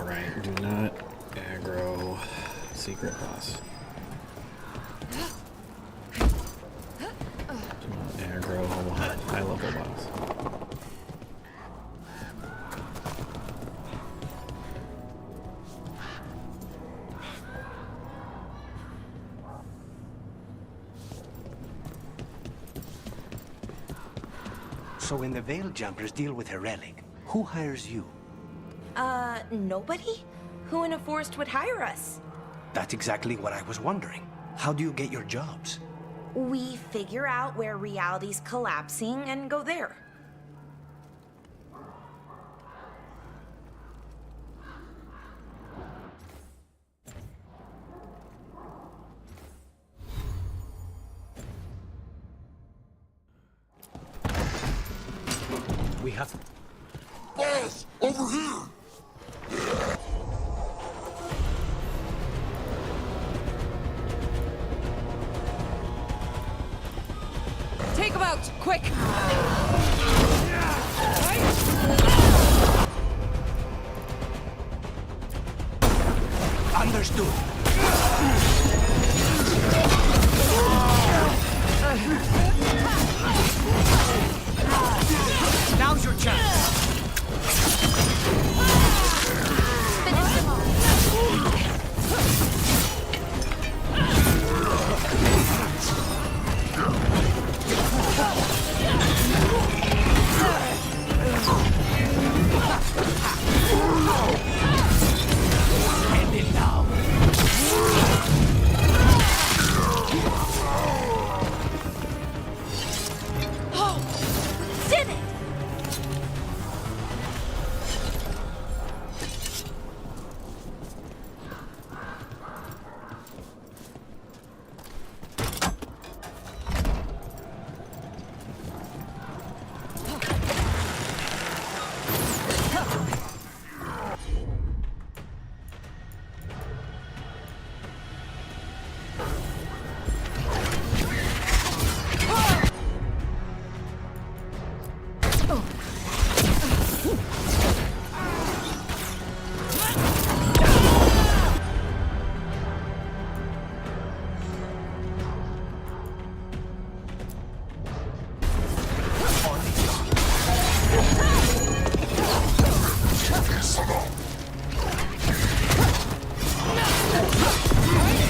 Alright, do not aggro secret boss. Do not aggro high level boss. So when the Veil Jumpers deal with a relic, who hires you? Nobody? Who in a forest would hire us? That's exactly what I was wondering. How do you get your jobs? We figure out where reality's collapsing and go there. We have... Boss, over here! Take him out, quick! Understood. Now's your chance. End it now. Did it!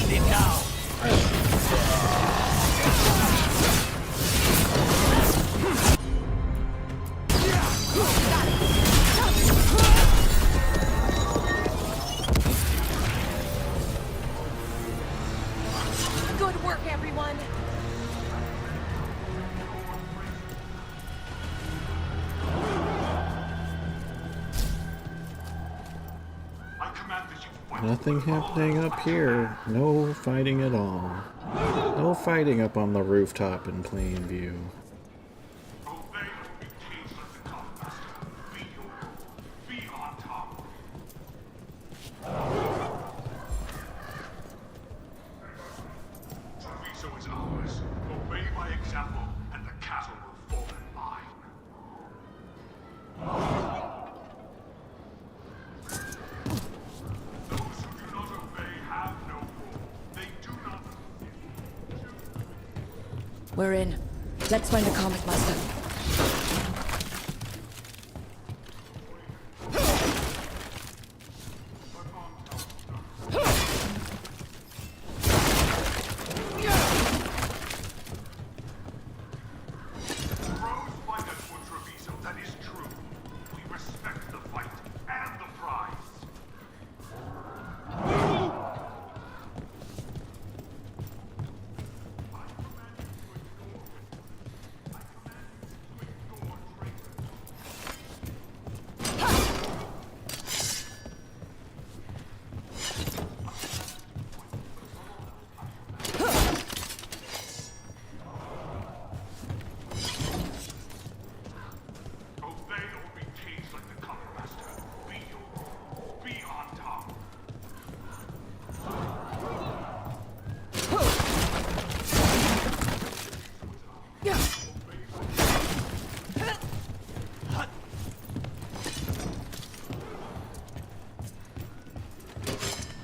End it now. Good work, everyone! I command that you fight. Nothing happening up here. No fighting at all. No fighting up on the rooftop in plain view. Obey or be caged like the Godmaster. Be your. Be on top. Treviso is ours. Obey my example, and the castle will fall in line. Those who do not obey have no rule. They do not. We're in. Let's find the Comet Master. Rose fight us for Treviso, that is true. We respect the fight and the prize. I command you to ignore it. I command you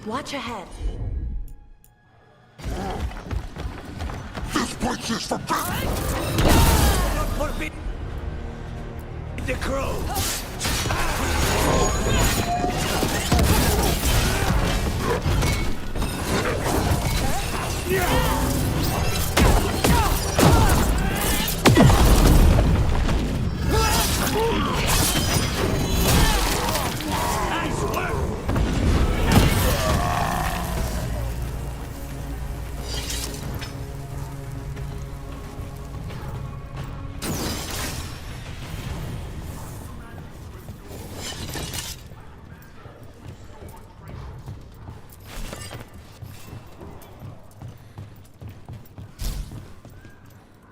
Watch ahead. This place is forbidden! Forbid the crow! Nice work!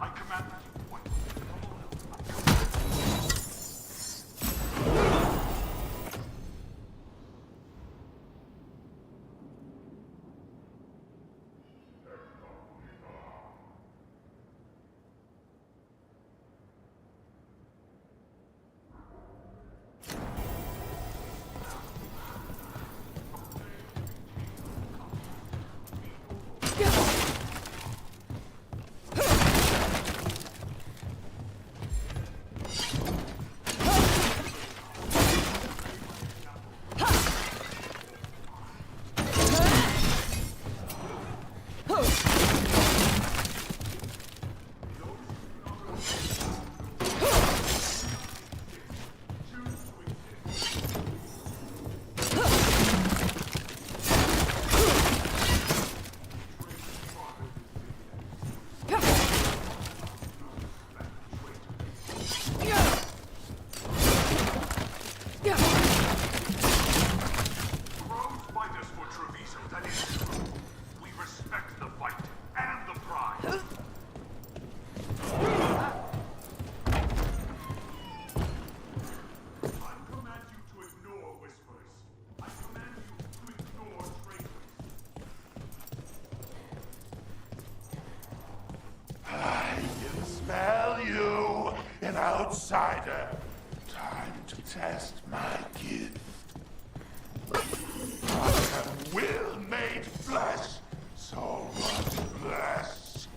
I command you what? Crows fight us for Treviso, that is true. We respect the fight and the prize. I command you to ignore whispers. I command you to ignore traitors. I can smell you, an outsider. Time to test my gift. I am will made flesh, so much less.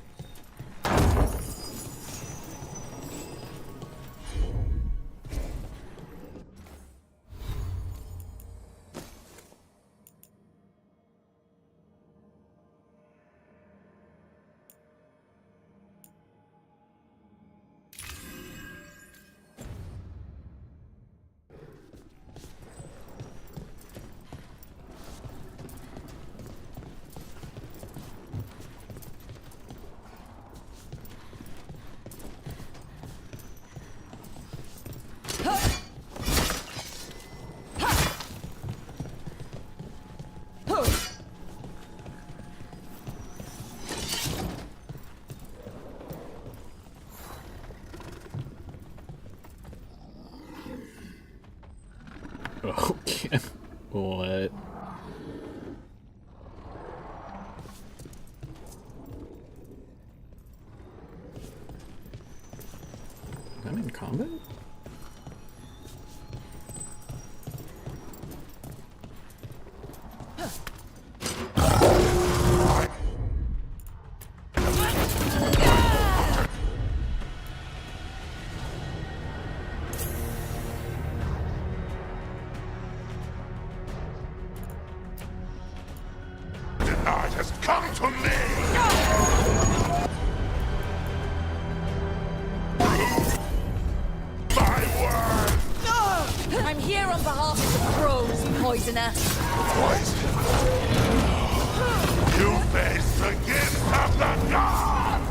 Okay. What? I'm in combat? The night has come to me! My word! I'm here on behalf of the crows, poisoner. Poison! You face the gift of the gods!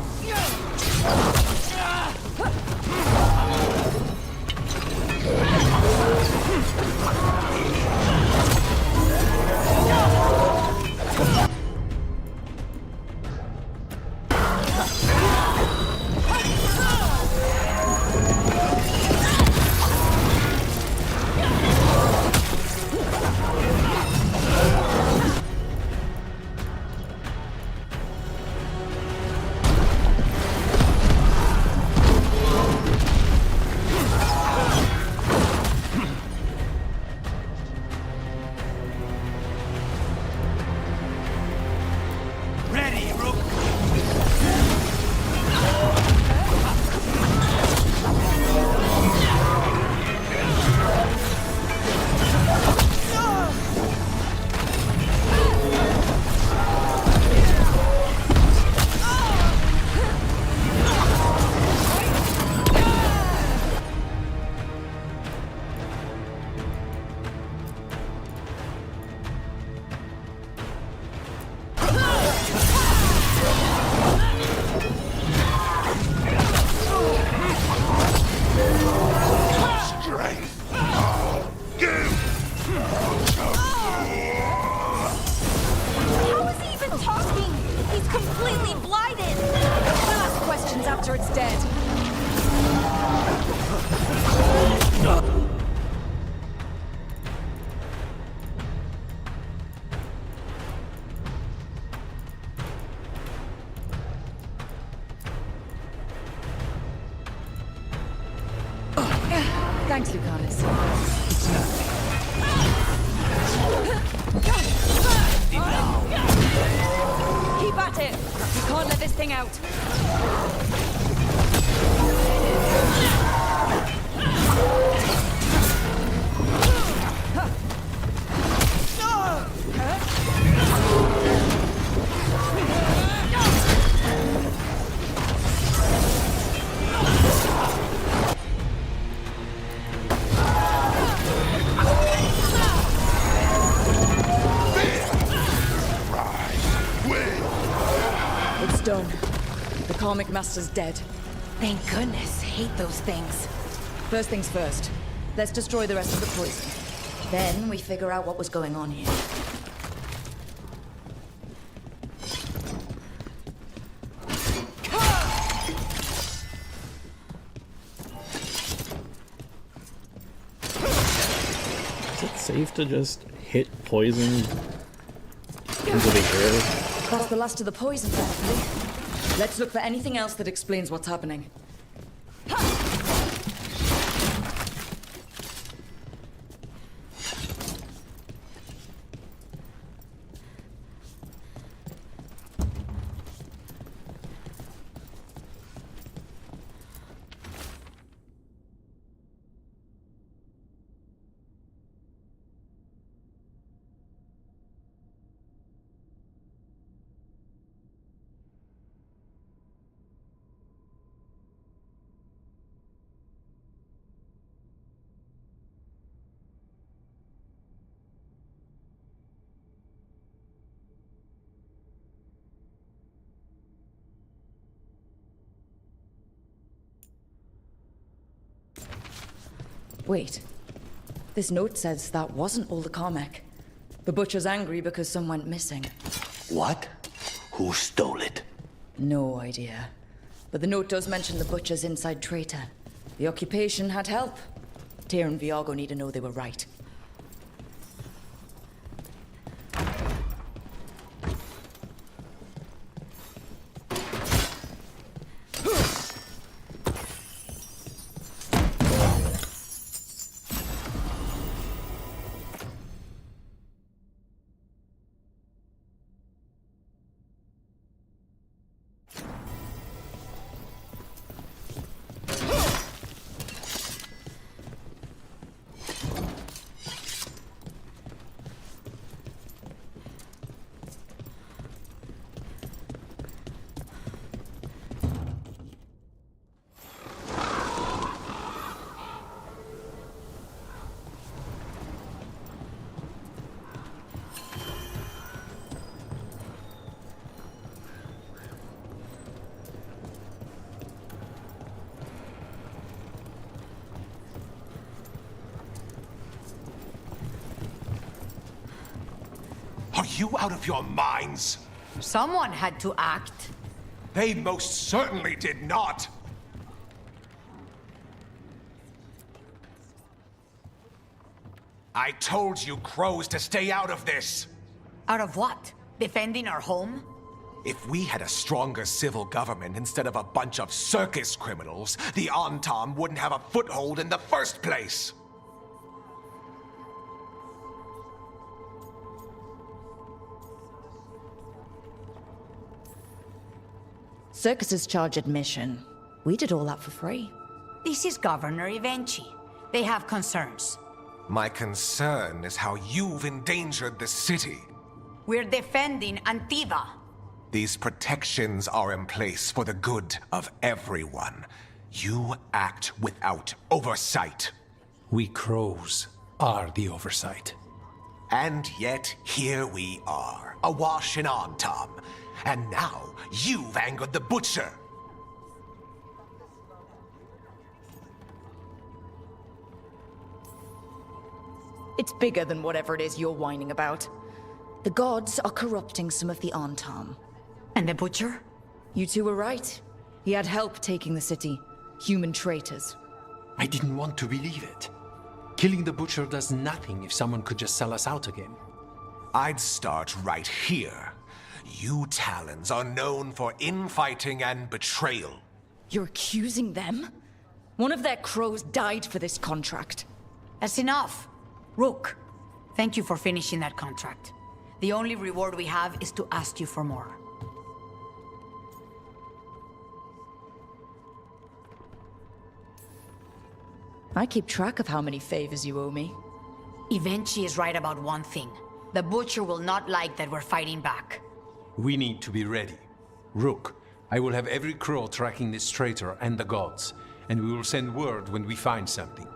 completely blinded! We'll ask questions after it's dead. Thanks, Lucanus. It's nothing. Keep at it! We can't let this thing out. It's done. The Karmic Master's dead. Thank goodness. Hate those things. First things first. Let's destroy the rest of the poison. Then we figure out what was going on here. Is it safe to just hit poison into the air? That's the last of the poison, thankfully. Let's look for anything else that explains what's happening. Wait. This note says that wasn't all the Carmack. The Butcher's angry because some went missing. What? Who stole it? No idea. But the note does mention the Butcher's inside traitor. The occupation had help. Tyr and Viago need to know they were right. Are you out of your minds? Someone had to act. They most certainly did not. I told you crows to stay out of this. Out of what? Defending our home? If we had a stronger civil government instead of a bunch of circus criminals, the Antam wouldn't have a foothold in the first place. Circuses charge admission. We did all that for free. This is Governor Evenchi. They have concerns. My concern is how you've endangered the city. We're defending Antiva. These protections are in place for the good of everyone. You act without oversight. We crows are the oversight. And yet, here we are, awash in Antam. And now, you've angered the Butcher. It's bigger than whatever it is you're whining about. The gods are corrupting some of the Antam. And the Butcher? You two were right. He had help taking the city. Human traitors. I didn't want to believe it. Killing the Butcher does nothing if someone could just sell us out again. I'd start right here. You Talons are known for infighting and betrayal. You're accusing them? One of their crows died for this contract. That's enough. Rook, thank you for finishing that contract. The only reward we have is to ask you for more. I keep track of how many favors you owe me. Evenchi is right about one thing. The Butcher will not like that we're fighting back. We need to be ready. Rook, I will have every crow tracking this traitor and the gods, and we will send word when we find something.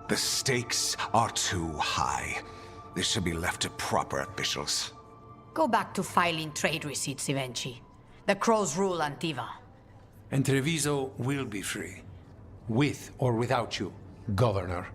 The stakes are too high. This should be left to proper officials. Go back to filing trade receipts, Evenchi. The crows rule Antiva. And Treviso will be free. With or without you, Governor.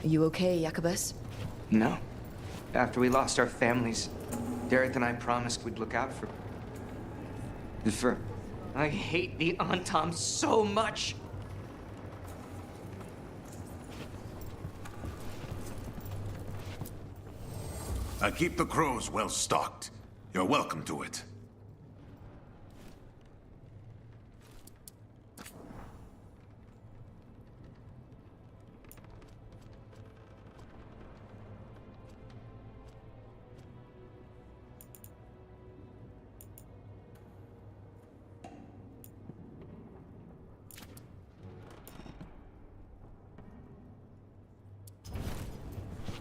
Are you okay, Jacobus? No. After we lost our families, Derek and I promised we'd look out for I hate the Antom so much. I keep the crows well stocked. You're welcome to it.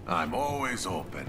I'm always open.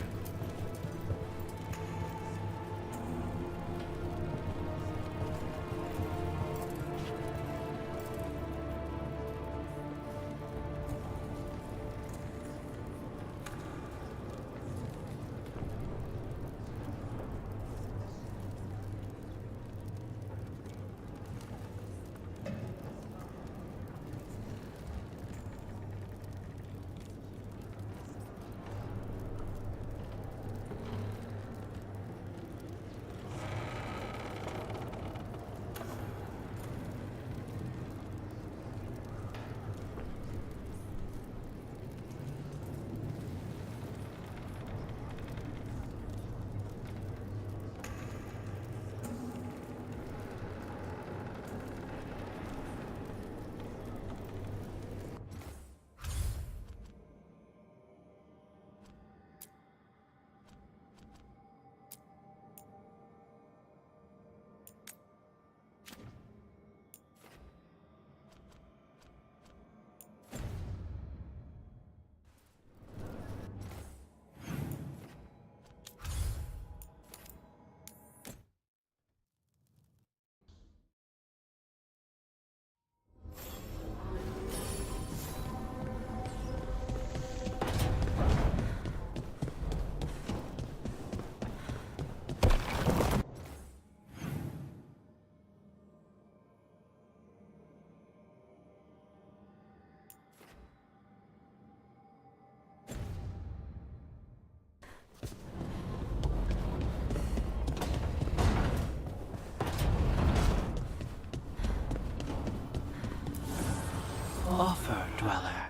Offer, Dweller.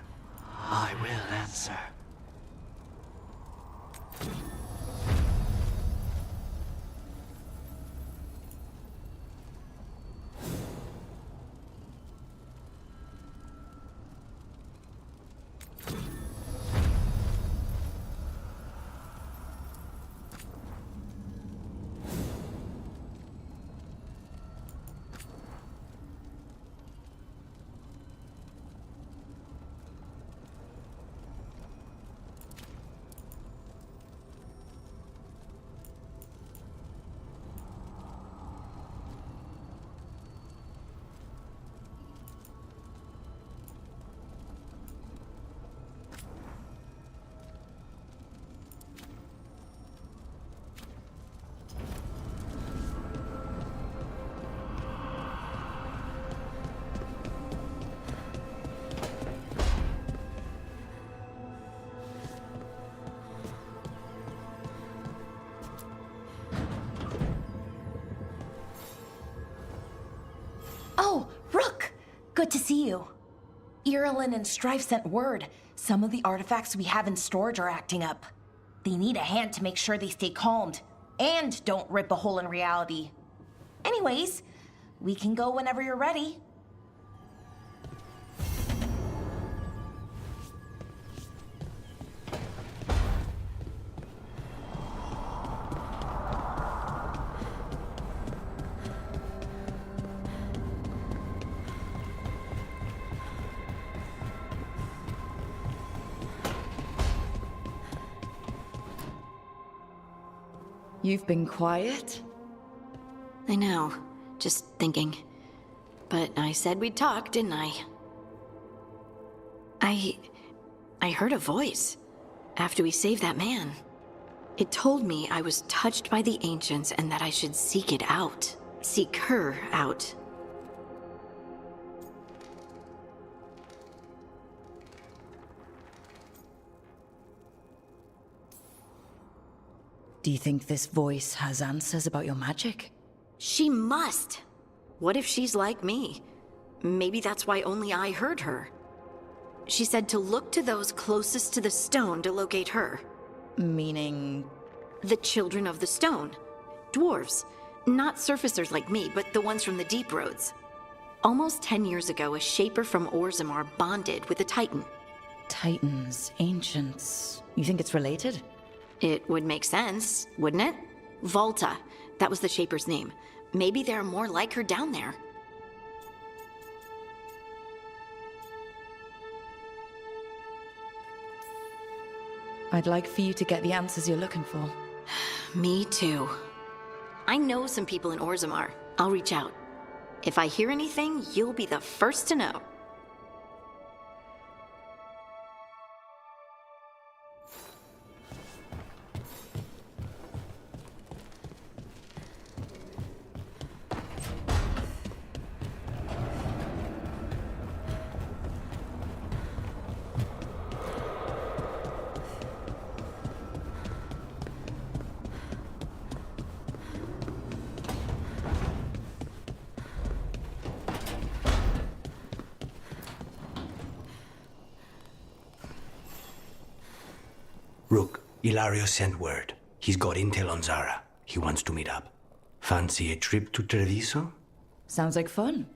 I will answer. Oh, Rook! Good to see you. Irulan and Strife sent word. Some of the artifacts we have in storage are acting up. They need a hand to make sure they stay calmed. And don't rip a hole in reality. Anyways, we can go whenever you're ready. You've been quiet? I know. Just thinking. But I said we'd talk, didn't I? I heard a voice after we saved that man. It told me I was touched by the Ancients and that I should seek it out. Seek her out. Do you think this voice has answers about your magic? She must! What if she's like me? Maybe that's why only I heard her. She said to look to those closest to the stone to locate her. Meaning. The Children of the Stone. Dwarves. Not surfacers like me, but the ones from the Deep Roads. Almost 10 years ago, a Shaper from Orzammar bonded with a Titan. Titans, ancients. You think it's related? It would make sense, wouldn't it? Volta. That was the Shaper's name. Maybe there are more like her down there. I'd like for you to get the answers you're looking for. Me too. I know some people in Orzammar. I'll reach out. If I hear anything, you'll be the first to know. Rook, Ilario sent word. He's got intel on Zara. He wants to meet up. Fancy a trip to Treviso? Sounds like fun.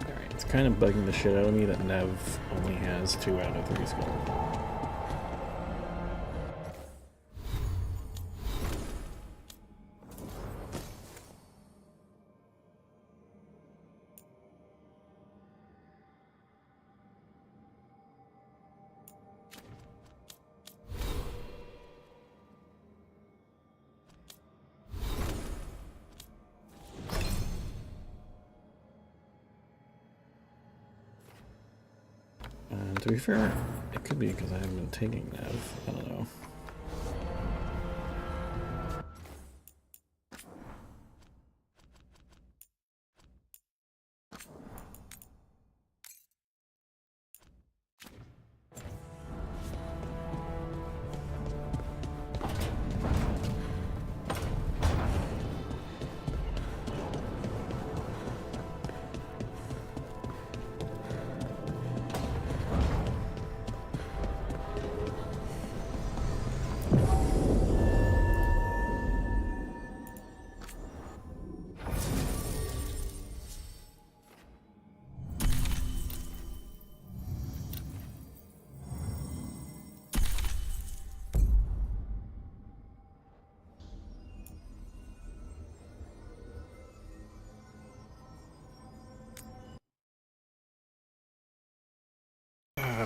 Alright, it's kind of bugging the shit out of me that Nev only has 2 out of 3 skulls. To be fair, it could be because I haven't been taking Nev. I don't know.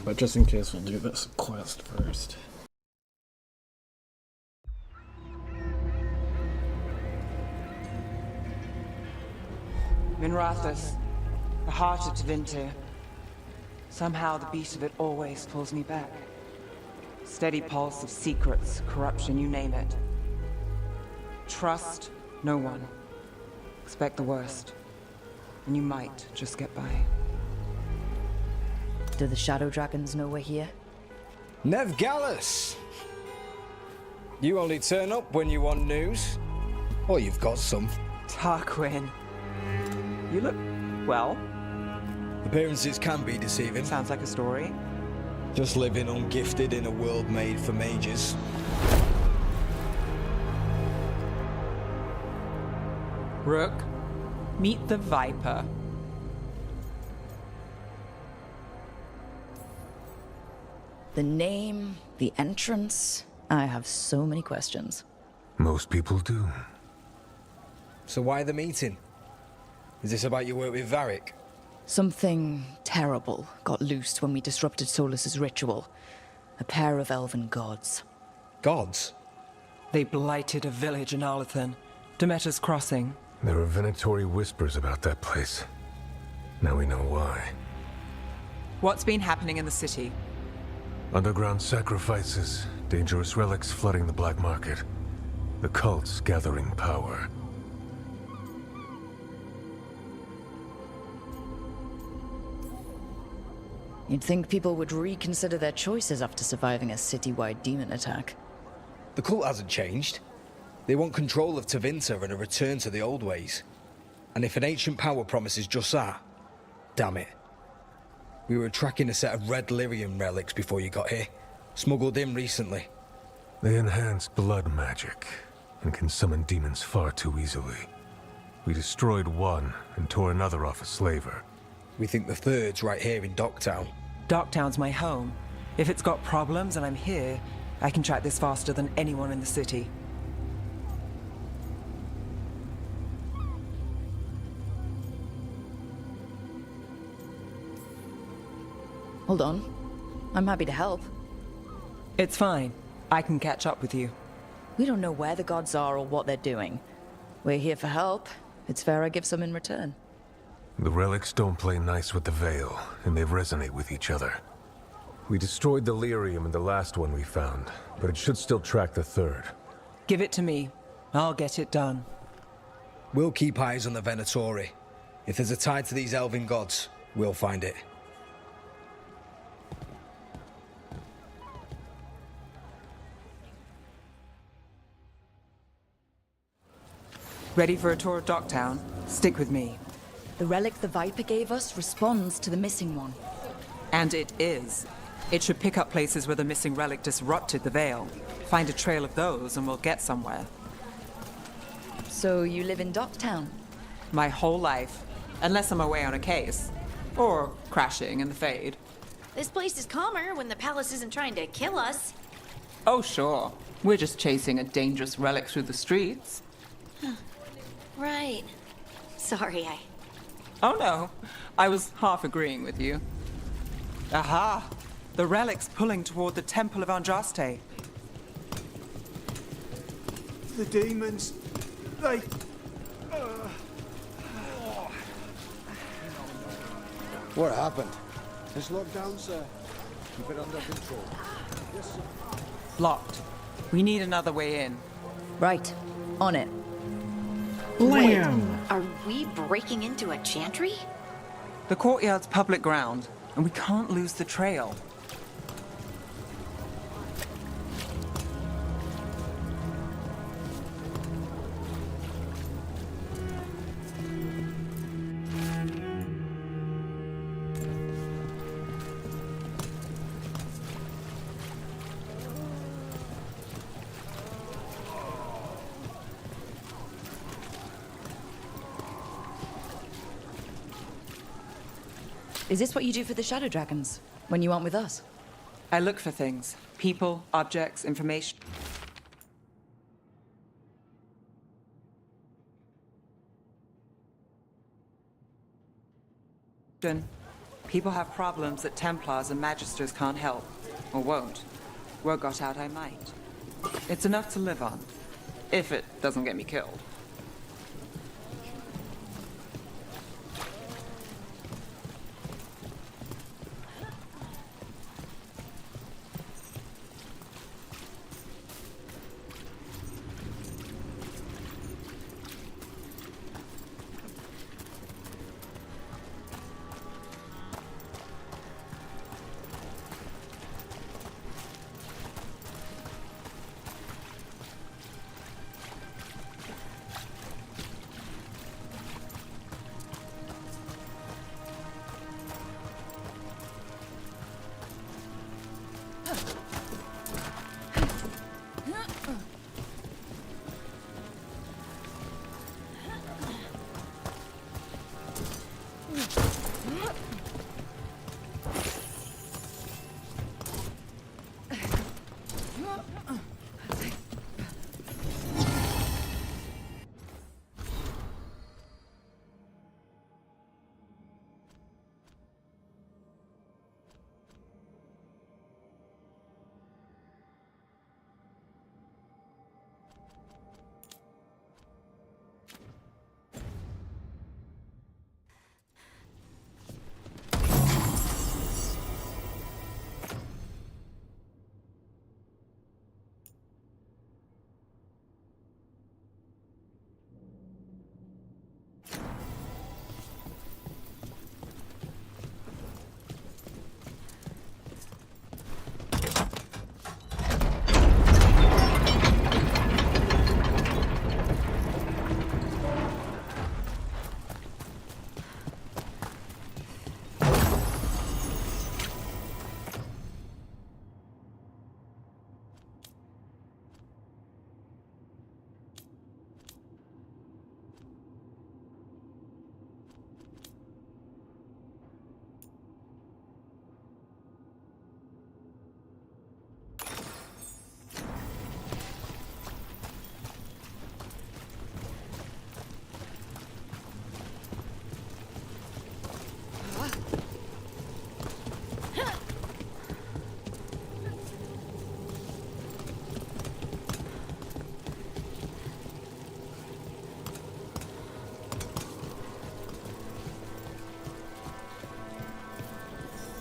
But just in case, we'll do this quest first. Minrathous, the heart of Tevinter. Somehow the beat of it always pulls me back. Steady pulse of secrets, corruption, you name it. Trust no one. Expect the worst. And you might just get by. Do the Shadow Dragons know we're here? Nev Gallus! You only turn up when you want news. Or you've got some. Tarquin. You look... well. Appearances can be deceiving. Sounds like a story. Just living ungifted in a world made for mages. Rook, meet the Viper. The name, the entrance. I have so many questions. Most people do. So why the meeting? Is this about your work with Varric? Something terrible got loosed when we disrupted Solus's ritual. A pair of elven gods. Gods? They blighted a village in Arlathan. Demeter's Crossing. There are Venatori whispers about that place. Now we know why. What's been happening in the city? Underground sacrifices, dangerous relics flooding the black market. The cults gathering power. You'd think people would reconsider their choices after surviving a citywide demon attack. The cult hasn't changed. They want control of Tevinter and a return to the old ways. And if an ancient power promises just that, damn it. We were tracking a set of red lyrium relics before you got here. Smuggled in recently. They enhance blood magic and can summon demons far too easily. We destroyed one and tore another off a slaver. We think the third's right here in Docktown. Docktown's my home. If it's got problems and I'm here, I can track this faster than anyone in the city. Hold on. I'm happy to help. It's fine. I can catch up with you. We don't know where the gods are or what they're doing. We're here for help. It's fair I give some in return. The relics don't play nice with the Veil, and they resonate with each other. We destroyed the lyrium in the last one we found, but it should still track the third. Give it to me. I'll get it done. We'll keep eyes on the Venatori. If there's a tie to these elven gods, we'll find it. Ready for a tour of Docktown? Stick with me. The relic the Viper gave us responds to the missing one. And it is. It should pick up places where the missing relic disrupted the Veil. Find a trail of those and we'll get somewhere. So you live in Docktown? My whole life. Unless I'm away on a case. Or crashing in the Fade. This place is calmer when the palace isn't trying to kill us. Oh, sure. We're just chasing a dangerous relic through the streets. Right. Sorry, Oh no, I was half agreeing with you. Aha! The relic's pulling toward the Temple of Andraste. The demons, they... What happened? It's locked down, sir. Keep it under control. Yes, sir. Blocked. We need another way in. Right. On it. Blam! Are we breaking into a chantry? The courtyard's public ground, and we can't lose the trail. Is this what you do for the Shadow Dragons, when you aren't with us? I look for things. People, objects, information. People have problems that Templars and Magisters can't help, or won't. Word got out I might. It's enough to live on, if it doesn't get me killed.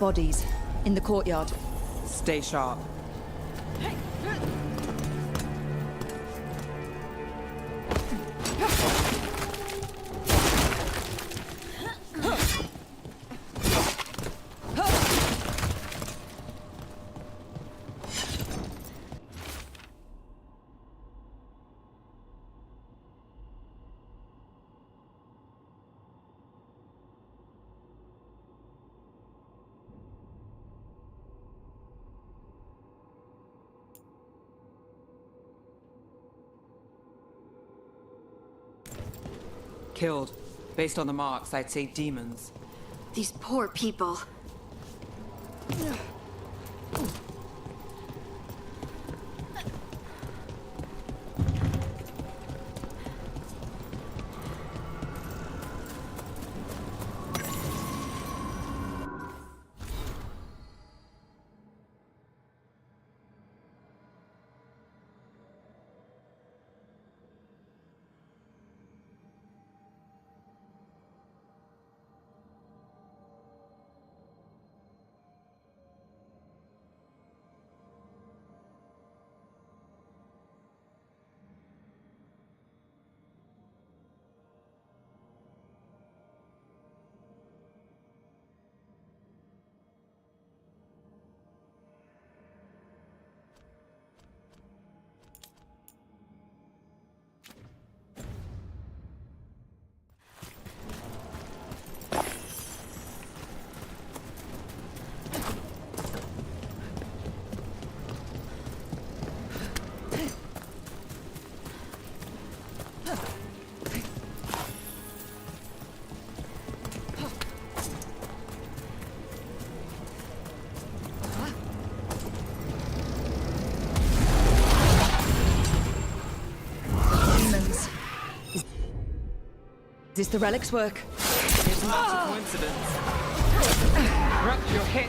bodies. In the courtyard. Stay sharp. Killed. Based on the marks, I'd say demons. These poor people. Is this the relic's work? It's not a coincidence. Rook, you're hit.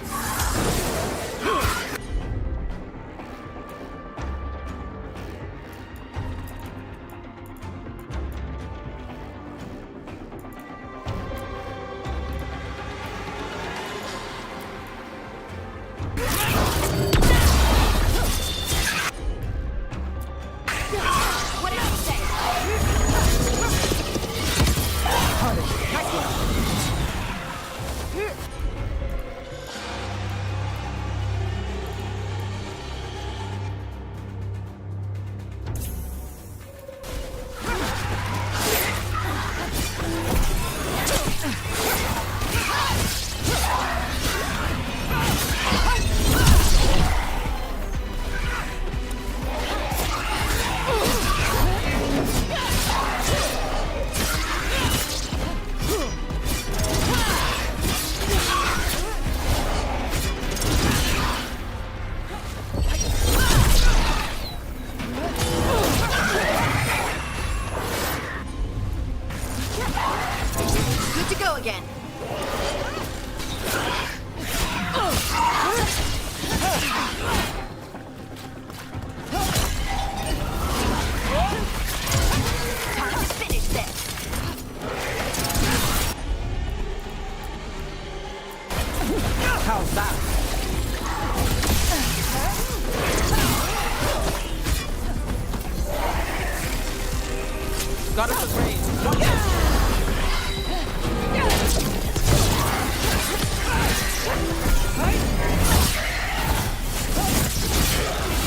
Got us a range.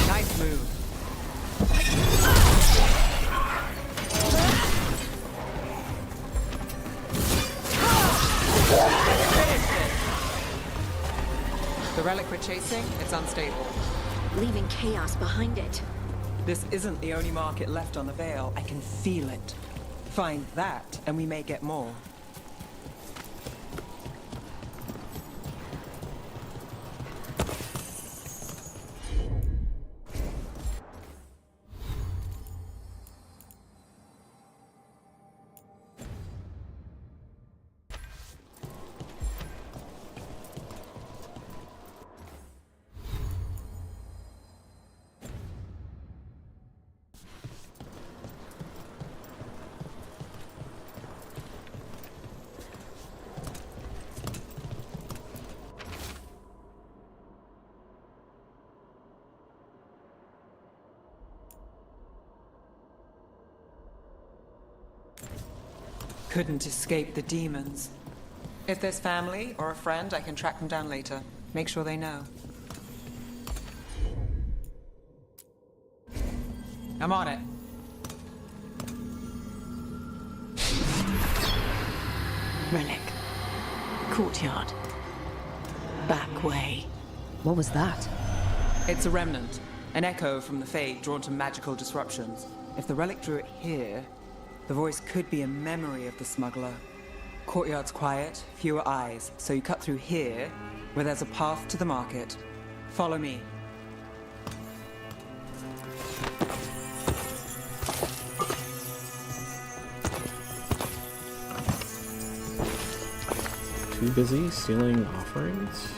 Nice move. The relic we're chasing, it's unstable. Leaving chaos behind it. This isn't the only market left on the Veil. I can feel it. Find that, and we may get more. couldn't escape the demons. If there's family or a friend, I can track them down later. Make sure they know. I'm on it. Relic. Courtyard. Back way. What was that? It's a remnant. An echo from the Fade drawn to magical disruptions. If the relic drew it here, the voice could be a memory of the smuggler. Courtyard's quiet, fewer eyes, so you cut through here, where there's a path to the market. Follow me. Too busy stealing offerings?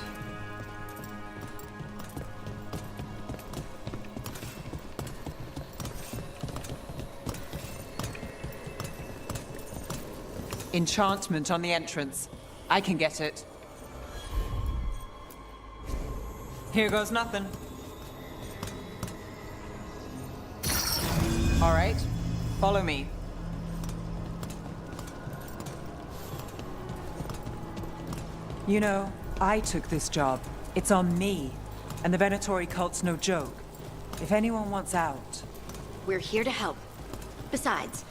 Enchantment on the entrance. I can get it. Here goes nothing. All right, follow me. You know, I took this job. It's on me. And the Venatori cult's no joke. If anyone wants out... We're here to help. Besides,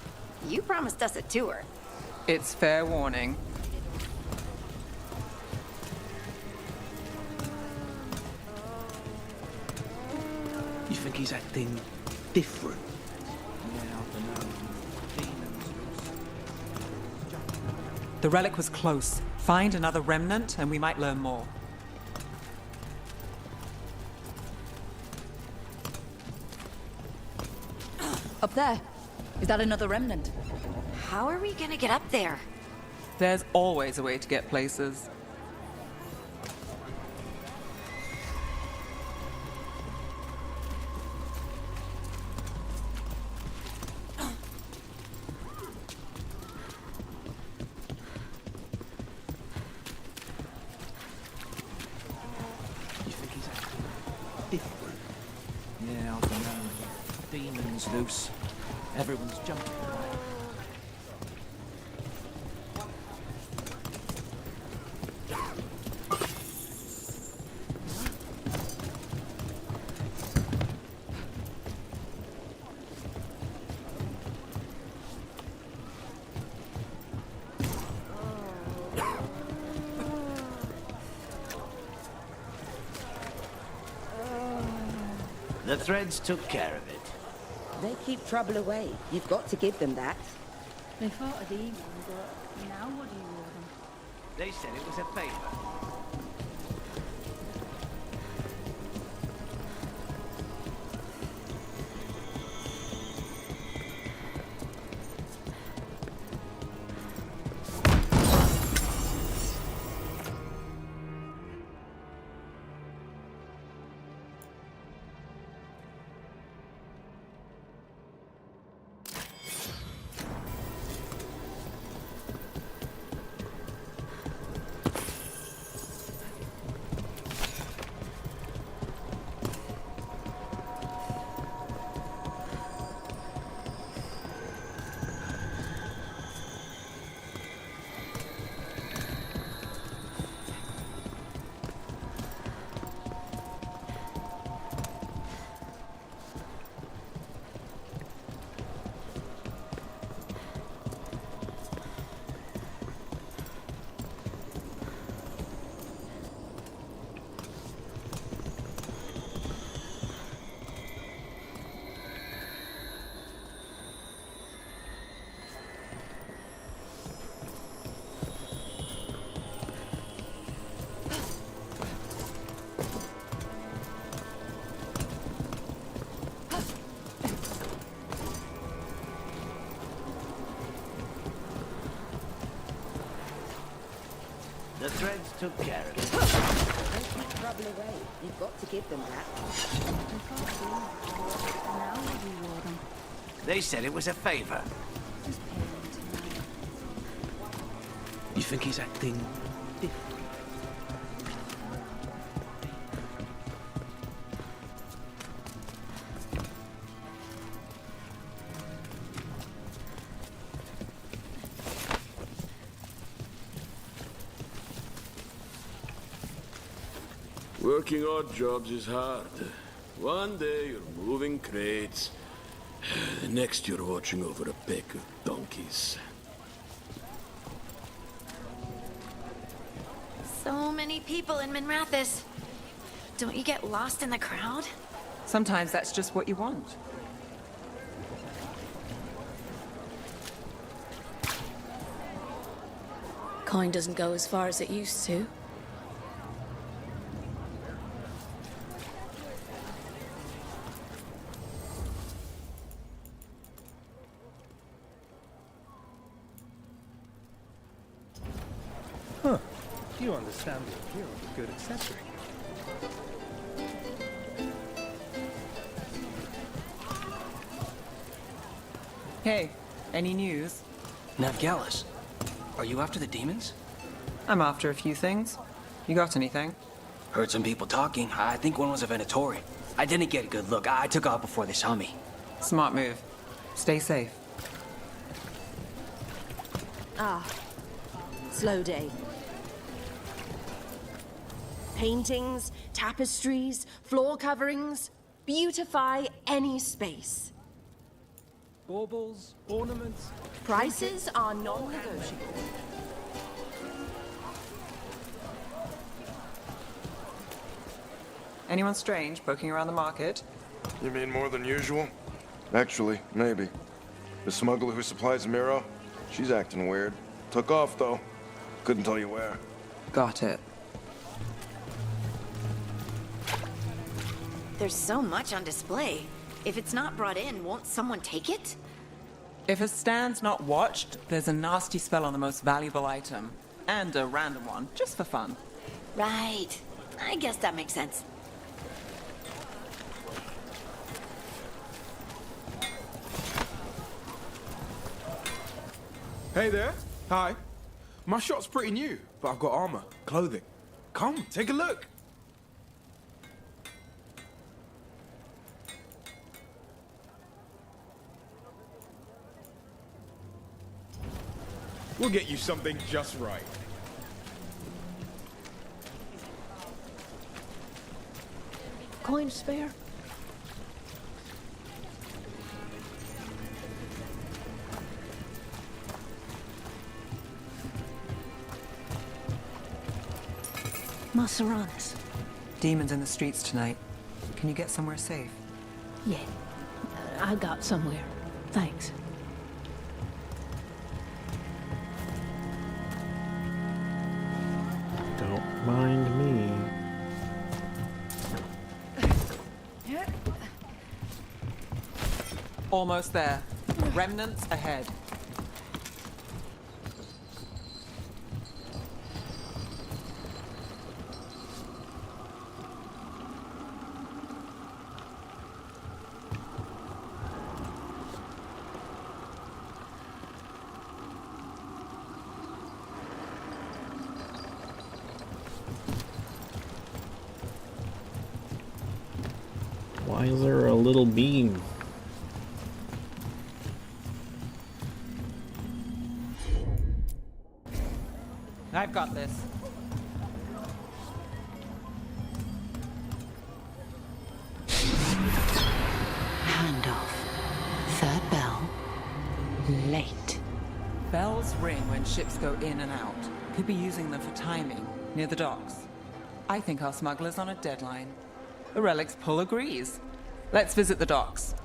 you promised us a tour. It's fair warning. You think he's acting different? The relic was close. Find another remnant and we might learn more. Up there. Is that another remnant? How are we gonna get up there? There's always a way to get places. You think he's acting different? Yeah, I don't know. Demons loose. Everyone's jumping around. The threads took care of it. They keep trouble away. You've got to give them that. They fought a demon, but now what do you want them? They said it was a favor. The threads took care of it. They keep trouble away. You've got to give them that. They fought a demon, now what do you want them? They said it was a favor. Just pay them tonight. You think he's acting different? Working odd jobs is hard. One day you're moving crates. The next you're watching over a pack of donkeys. So many people in Minrathis. Don't you get lost in the crowd? Sometimes that's just what you want. Coin doesn't go as far as it used to. Huh. You understand the appeal of a good accessory. Hey, any news? Navgalis, are you after the demons? I'm after a few things. You got anything? Heard some people talking. I think one was a Venatori. I didn't get a good look. I took off before they saw me. Smart move. Stay safe. Ah. Slow day. Paintings, tapestries, floor coverings. Beautify any space. Baubles, ornaments. Prices are non-negotiable. Anyone strange poking around the market? You mean more than usual? Actually, maybe. The smuggler who supplies Miro, she's acting weird. Took off, though. Couldn't tell you where. Got it. There's so much on display. If it's not brought in, won't someone take it? If a stand's not watched, there's a nasty spell on the most valuable item. And a random one, just for fun. Right. I guess that makes sense. Hey there. Hi. My shop's pretty new, but I've got armor, clothing. Come, take a look. We'll get you something just right. Coin spare? Maseranis. Demons in the streets tonight. Can you get somewhere safe? Yeah. I got somewhere. Thanks. Don't mind me. Almost there. Remnants ahead. Why is there a little beam? I've got this. Handoff. Third bell. Late. Bells ring when ships go in and out. Could be using them for timing, near the docks. I think our smuggler's on a deadline. The Relic's pull agrees. Let's visit the docks.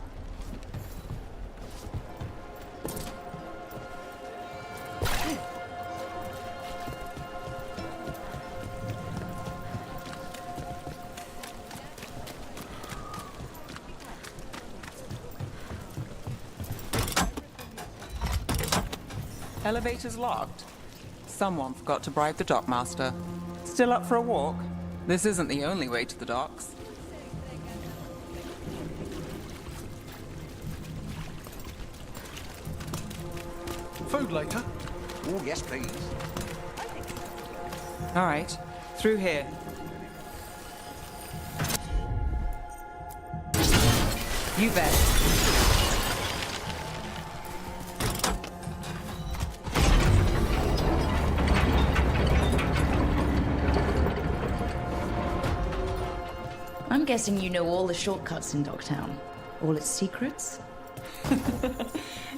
Elevator's locked. Someone forgot to bribe the dockmaster. Still up for a walk? This isn't the only way to the docks. Food later? Oh, yes, please. All right, through here. You bet. guessing you know all the shortcuts in Dogtown. All its secrets?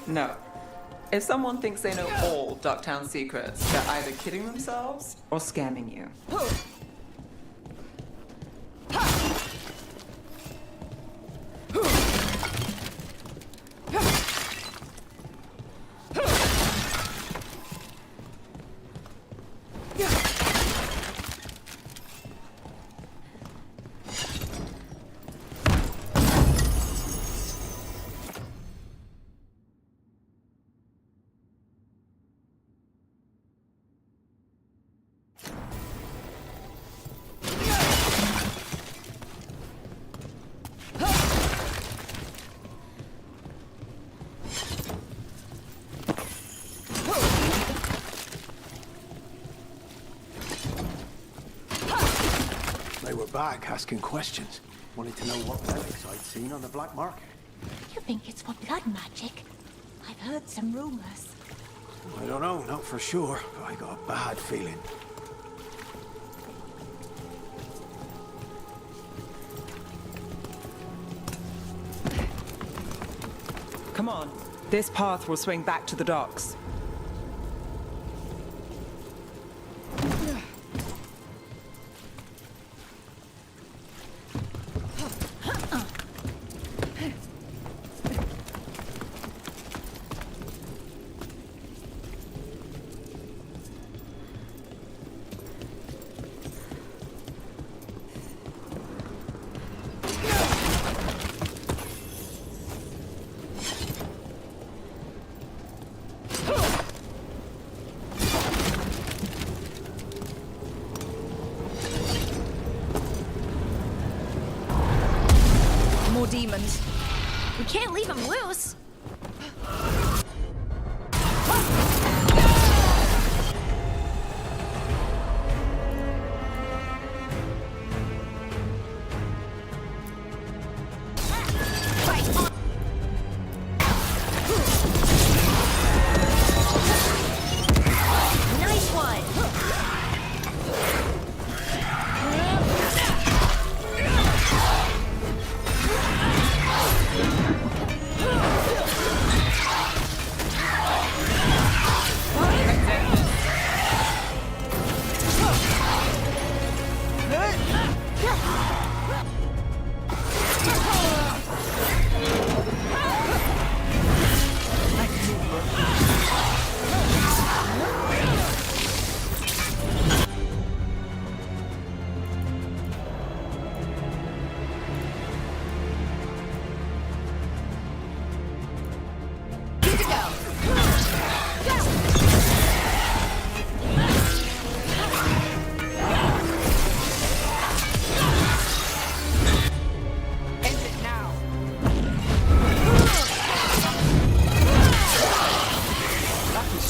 No. If someone thinks they know all Ducktown secrets, they're either kidding themselves or scamming you. They were back asking questions. Wanted to know what relics I'd seen on the black market. You think it's for blood magic? I've heard some rumors. I don't know, not for sure, but I got a bad feeling. Come on. This path will swing back to the docks. More demons. We can't leave him loose. Nice one.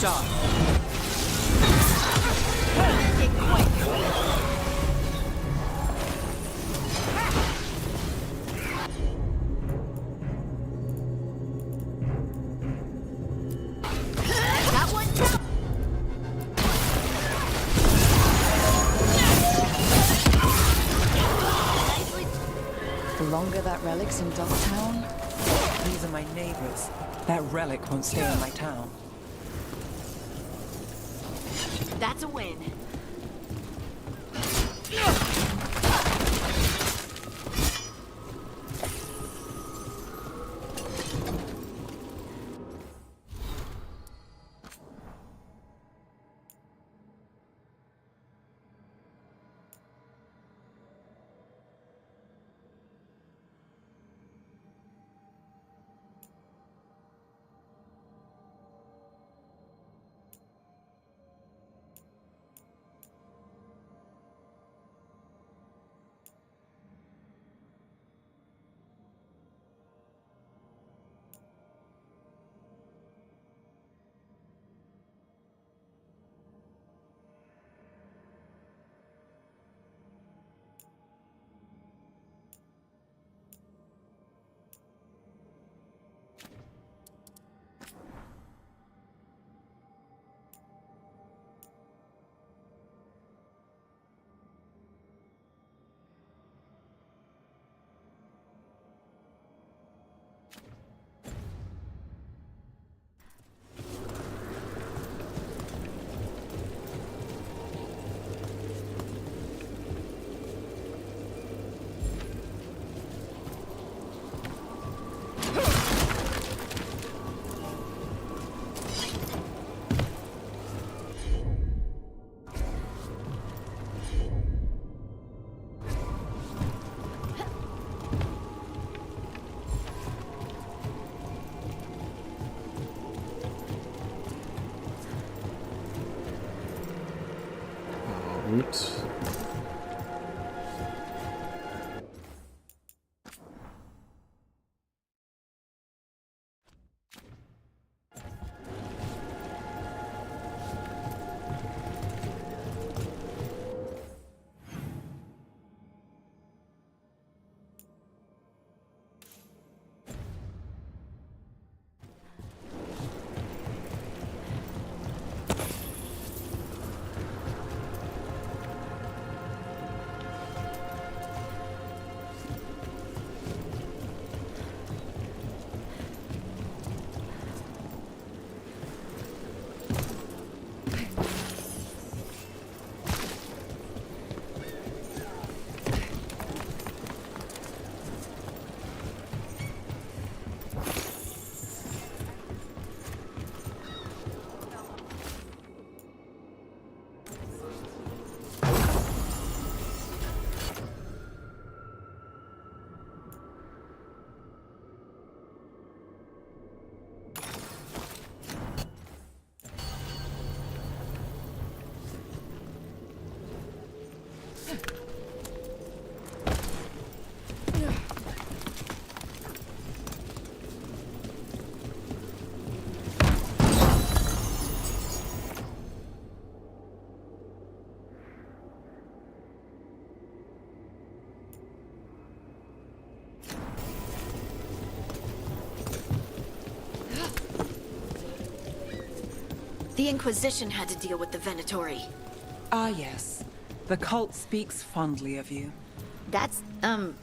Shot. That one. The longer that relic's in Dogtown, These are my neighbors. That relic won't stay in my town. That's a win. The Inquisition had to deal with the Venatori. Ah, yes. The cult speaks fondly of you. That's,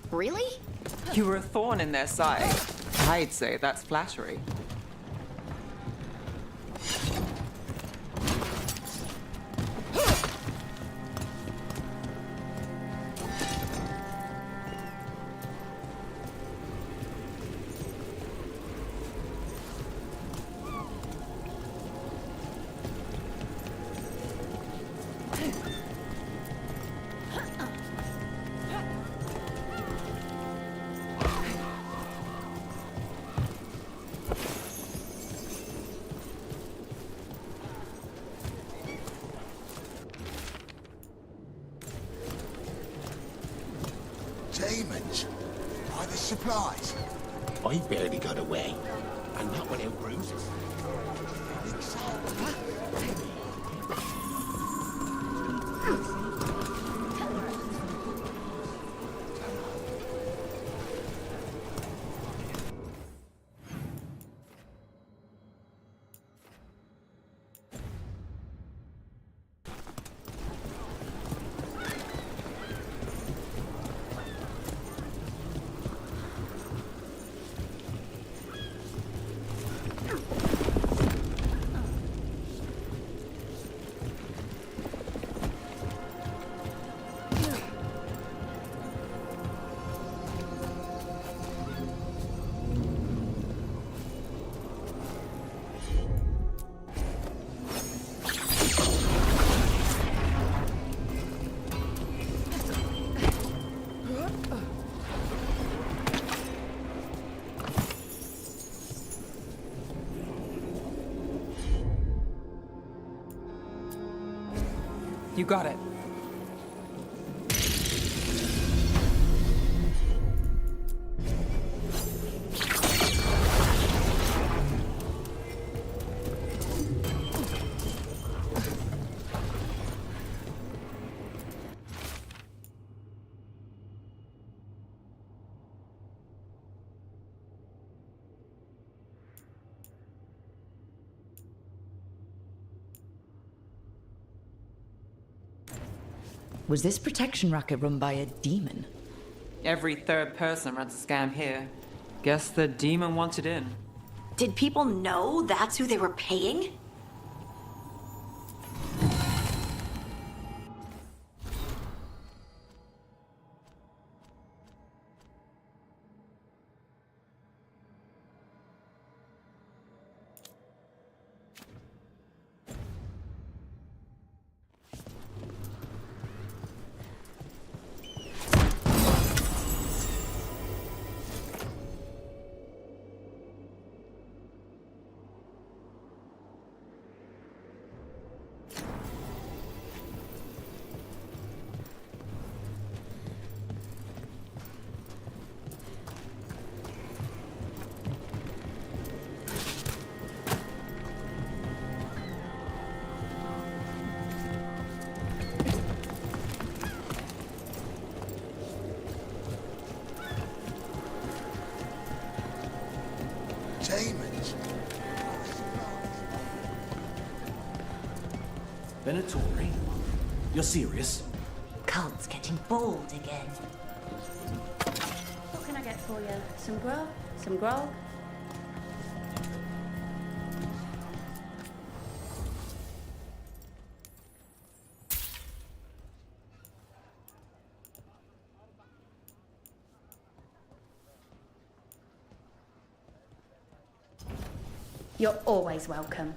really? You were a thorn in their side. I'd say that's flattery. Demons? Why, the supplies? I barely got away. And not without bruises. You got it. Was this protection racket run by a demon? Every third person runs a scam here. Guess the demon wanted in. Did people know that's who they were paying? Demons? Venatori? You're serious? Cult's getting bold again. What can I get for you? Some grog? Some grog? You're always welcome.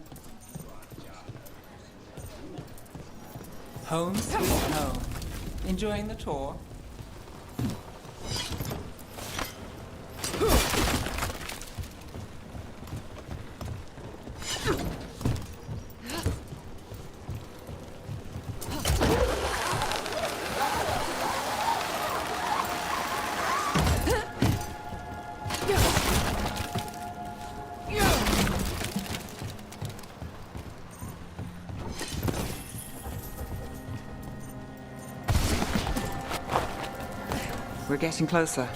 Home sweet home. Enjoying the tour? We're getting closer.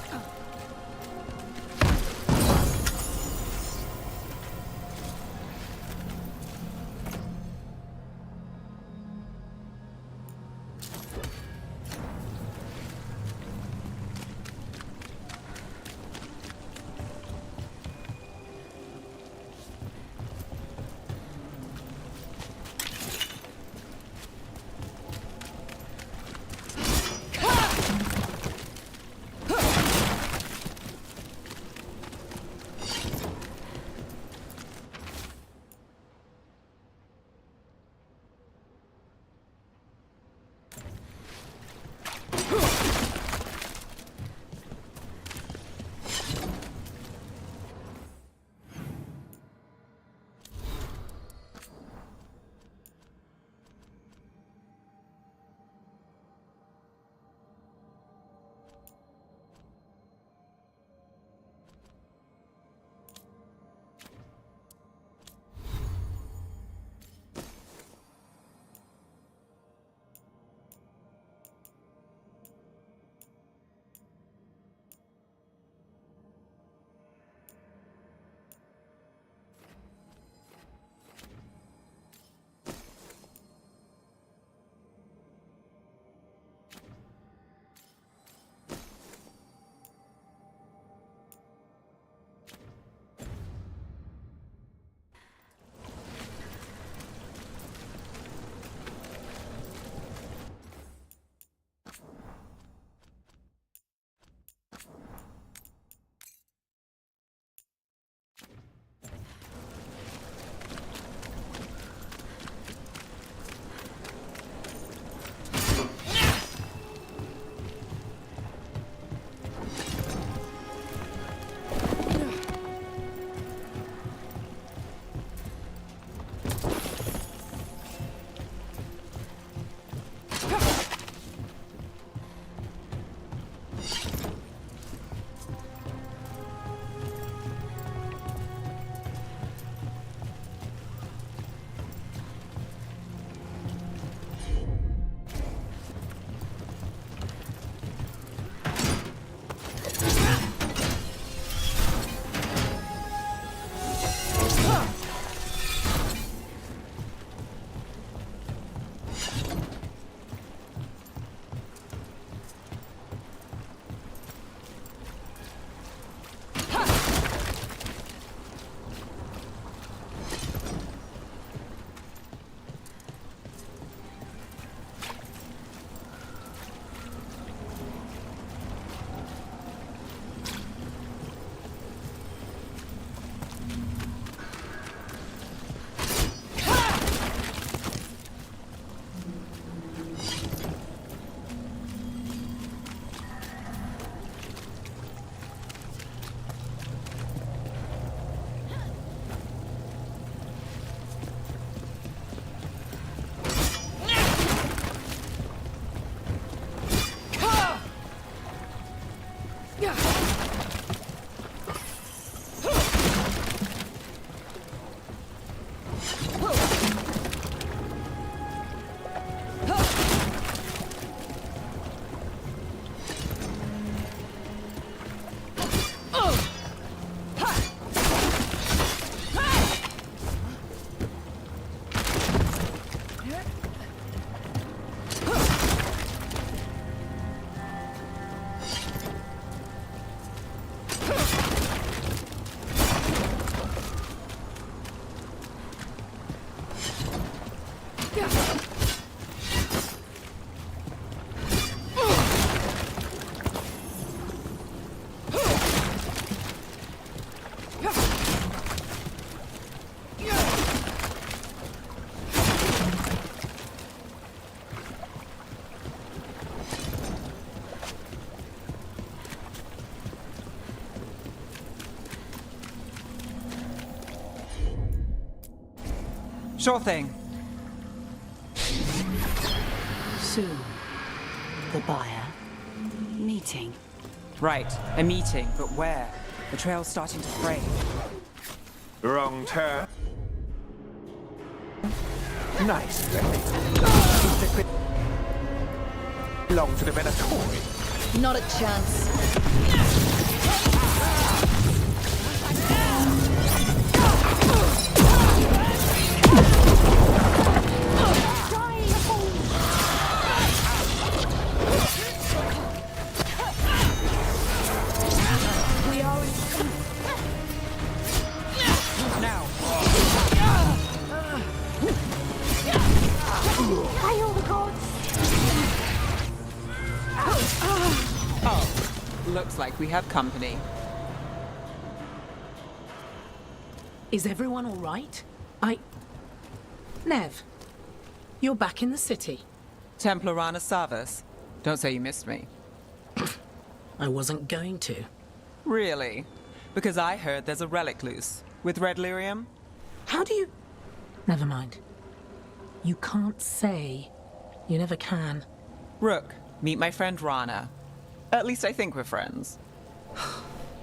Sure thing. Soon, the buyer. Meeting. Right, a meeting, but where? The trail's starting to fray. Wrong turn. Nice. Belong to the Venatori. Not a chance. Looks like we have company. Is everyone all right? Nev, you're back in the city. Templar Rana Savas. Don't say you missed me. I wasn't going to. Really? Because I heard there's a relic loose. With red lyrium? How do you... Never mind. You can't say. You never can. Rook, meet my friend Rana. At least I think we're friends.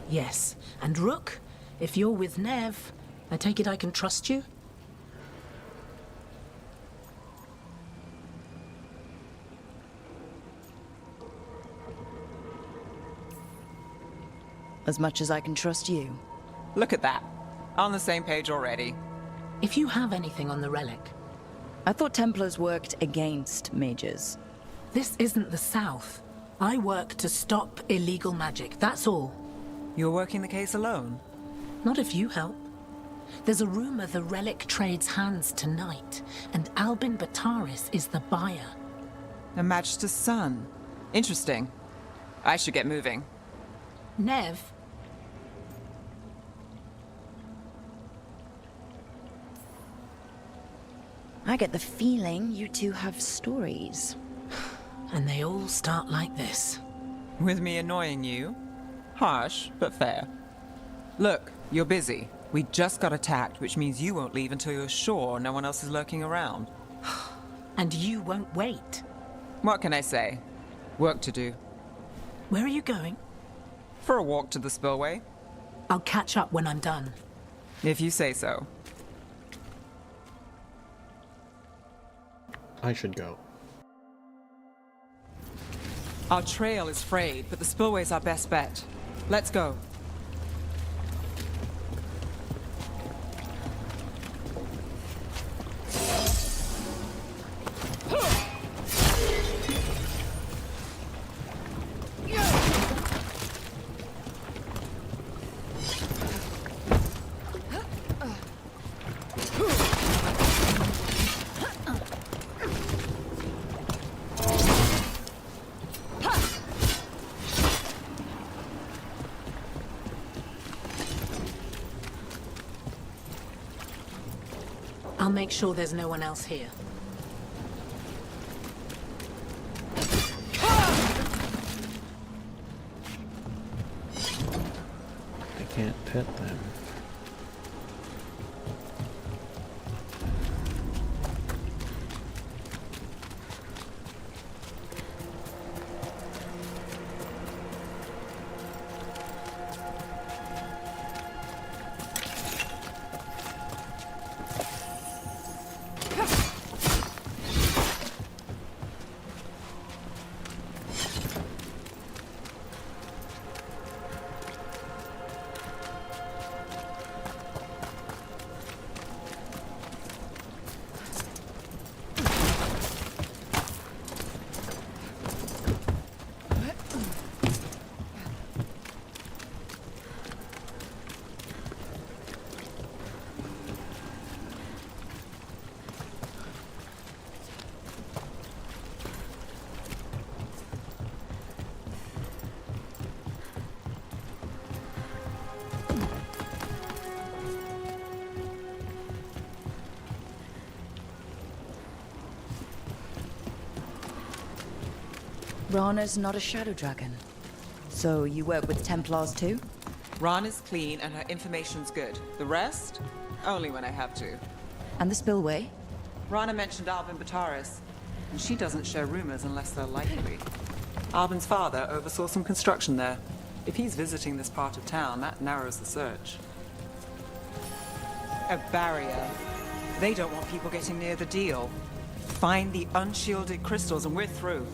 Yes. And Rook, if you're with Nev, I take it I can trust you? As much as I can trust you. Look at that. On the same page already. If you have anything on the relic... I thought Templars worked against mages. This isn't the South. I work to stop illegal magic, that's all. You're working the case alone? Not if you help. There's a rumor the relic trades hands tonight, and Albin Bataris is the buyer. A Magister's son. Interesting. I should get moving. Nev? I get the feeling you two have stories. And they all start like this. With me annoying you? Harsh, but fair. Look, you're busy. We just got attacked, which means you won't leave until you're sure no one else is lurking around. And you won't wait. What can I say? Work to do. Where are you going? For a walk to the spillway. I'll catch up when I'm done. If you say so. I should go. Our trail is frayed, but the spillway's our best bet. Let's go. I'll make sure there's no one else here. I can't pet them. Rana's not a shadow dragon. So you work with Templars too? Rana's clean and her information's good. The rest? Only when I have to. And the spillway? Rana mentioned Albin Bataris, and she doesn't share rumors unless they're likely. Albin's father oversaw some construction there. If he's visiting this part of town, that narrows the search. A barrier. They don't want people getting near the deal. Find the unshielded crystals and we're through.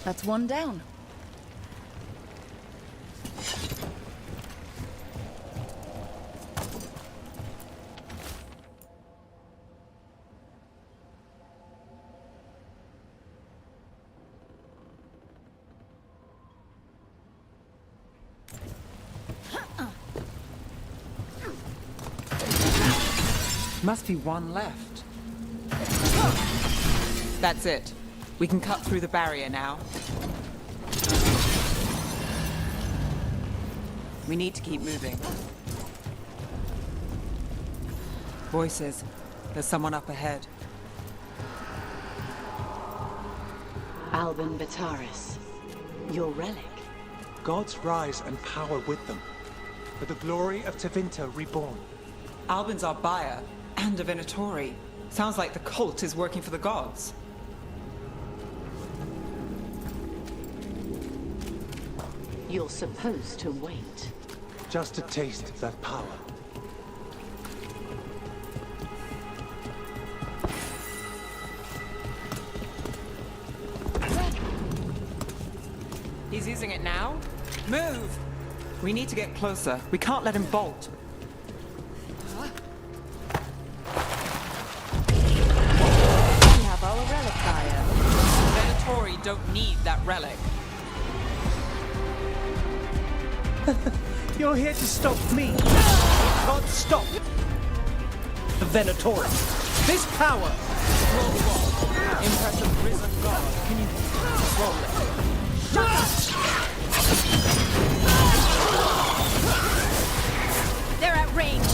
That's one down. Must be one left. That's it. We can cut through the barrier now. We need to keep moving. Voices. There's someone up ahead. Albin Bataris. Your relic. Gods rise and power with them. For the glory of Tevinter reborn. Albin's our buyer, and a Venatori. Sounds like the cult is working for the gods. You're supposed to wait. Just to taste that power. He's using it now? Move! We need to get closer. We can't let him bolt. We have our relic buyer. Venatori don't need that relic. You're here to stop me. You can't stop the Venatori. This power. Roll one. Impressive risen god. Can you roll it? They're at range.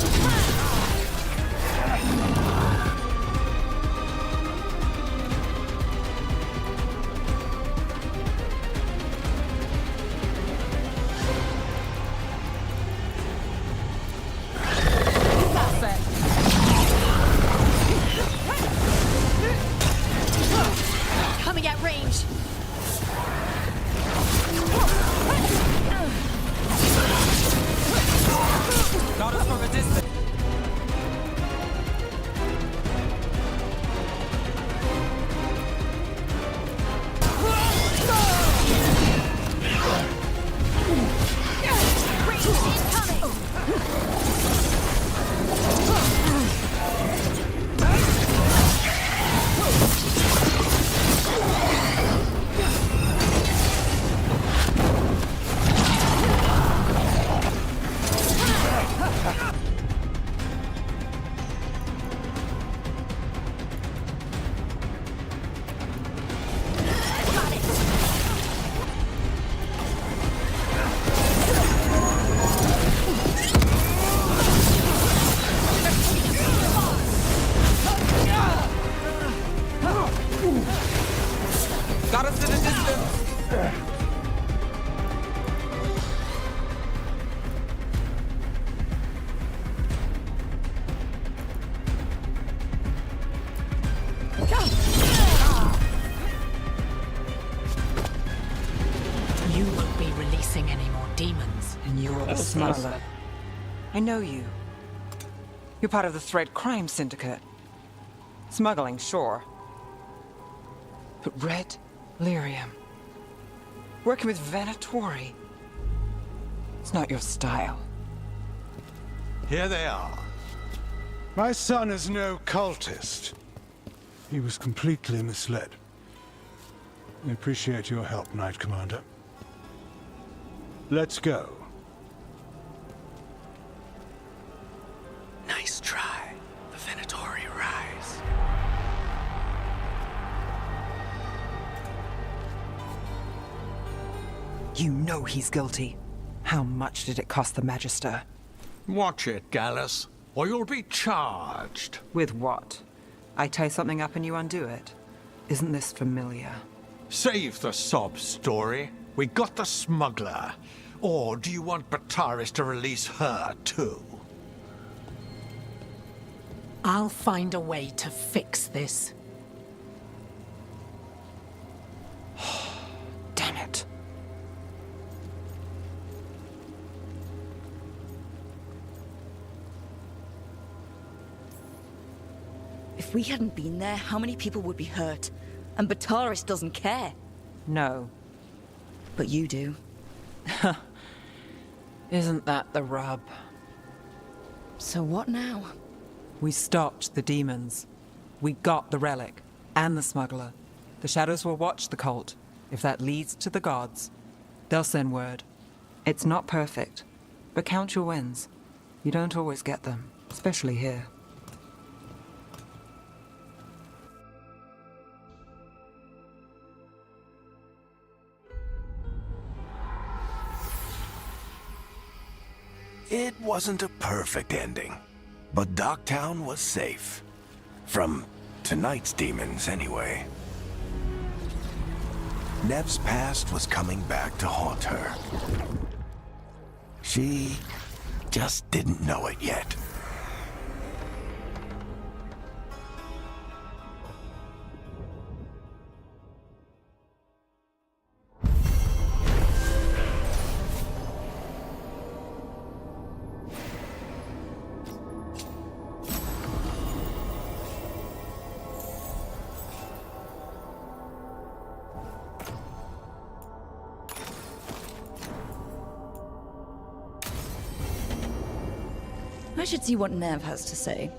Coming at range. Got us from a distance. Smuggler. I know you. You're part of the Thread Crime Syndicate. Smuggling, sure. But Red Lyrium. Working with Venatori. It's not your style. Here they are. My son is no cultist. He was completely misled. I appreciate your help, Knight Commander. Let's go. Nice try. The Venatori rise. You know he's guilty. How much did it cost the Magister? Watch it, Gallus, or you'll be charged. With what? I tie something up and you undo it. Isn't this familiar? Save the sob story. We got the smuggler. Or do you want Bataris to release her, too? I'll find a way to fix this. Damn it. If we hadn't been there, how many people would be hurt? And Bataris doesn't care. No. But you do. Isn't that the rub? So what now? We stopped the demons. We got the relic. And the smuggler. The Shadows will watch the cult. If that leads to the gods, they'll send word. It's not perfect, but count your wins. You don't always get them, especially here. It wasn't a perfect ending, but Docktown was safe. From tonight's demons, anyway. Nev's past was coming back to haunt her. She just didn't know it yet. I should see what Nev has to say.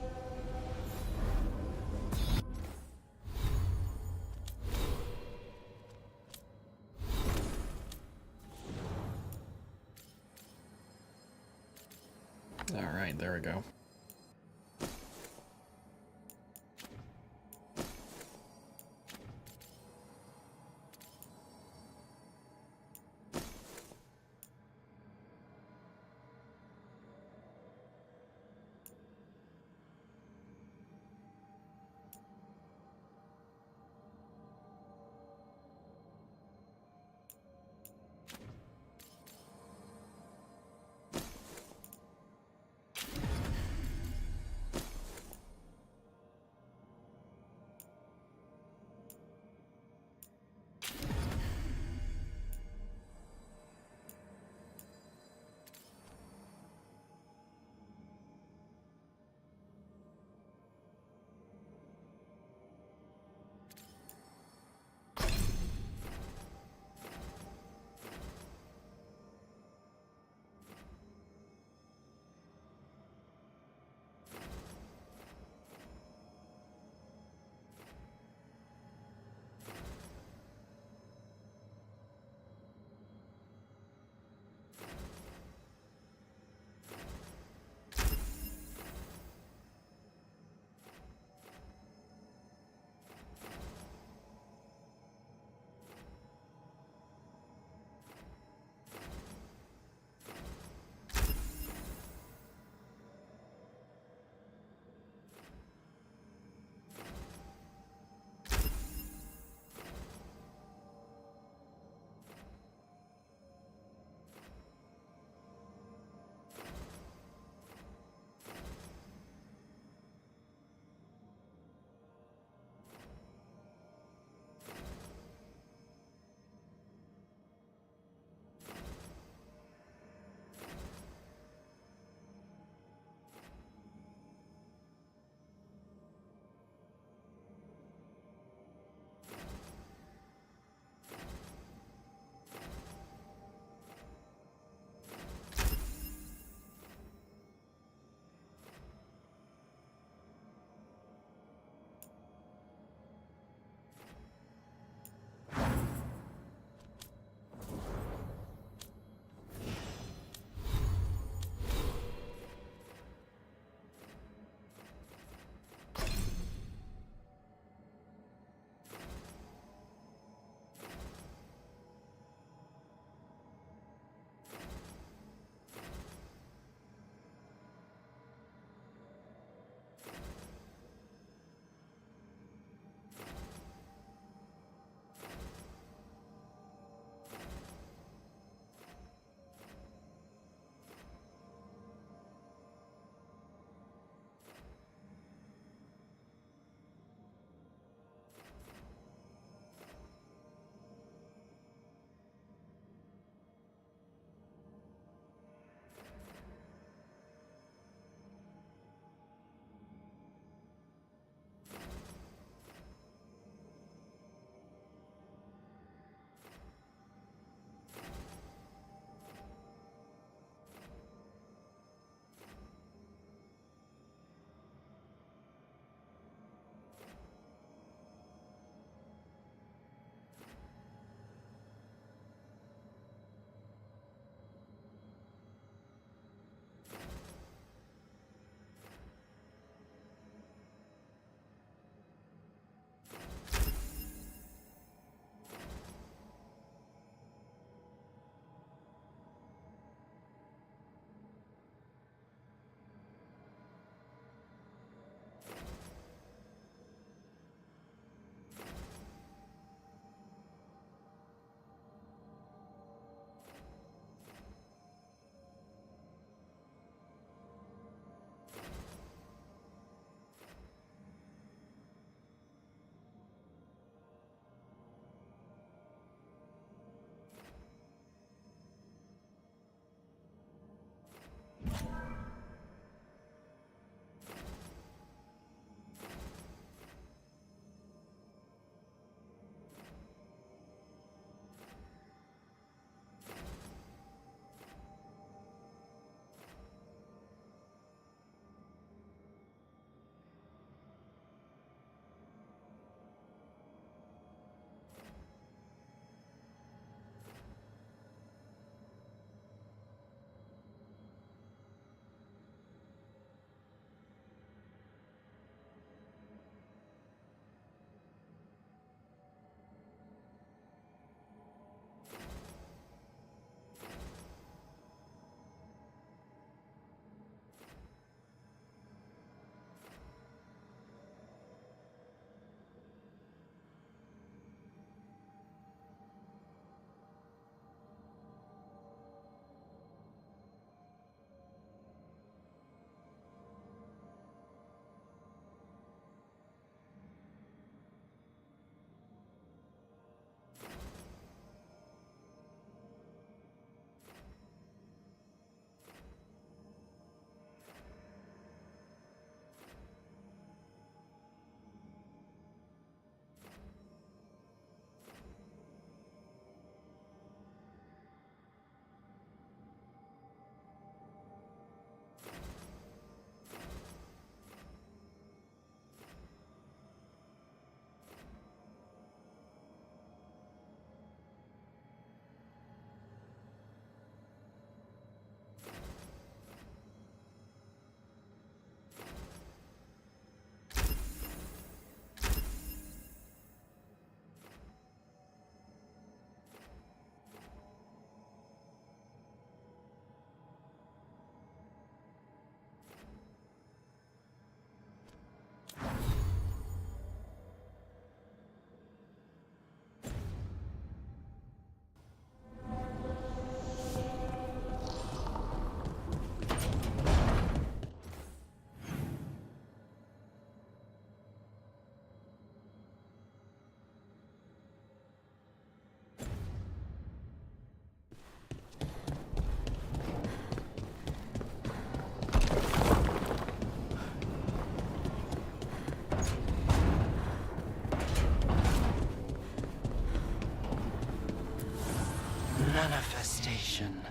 All right, there we go. attention.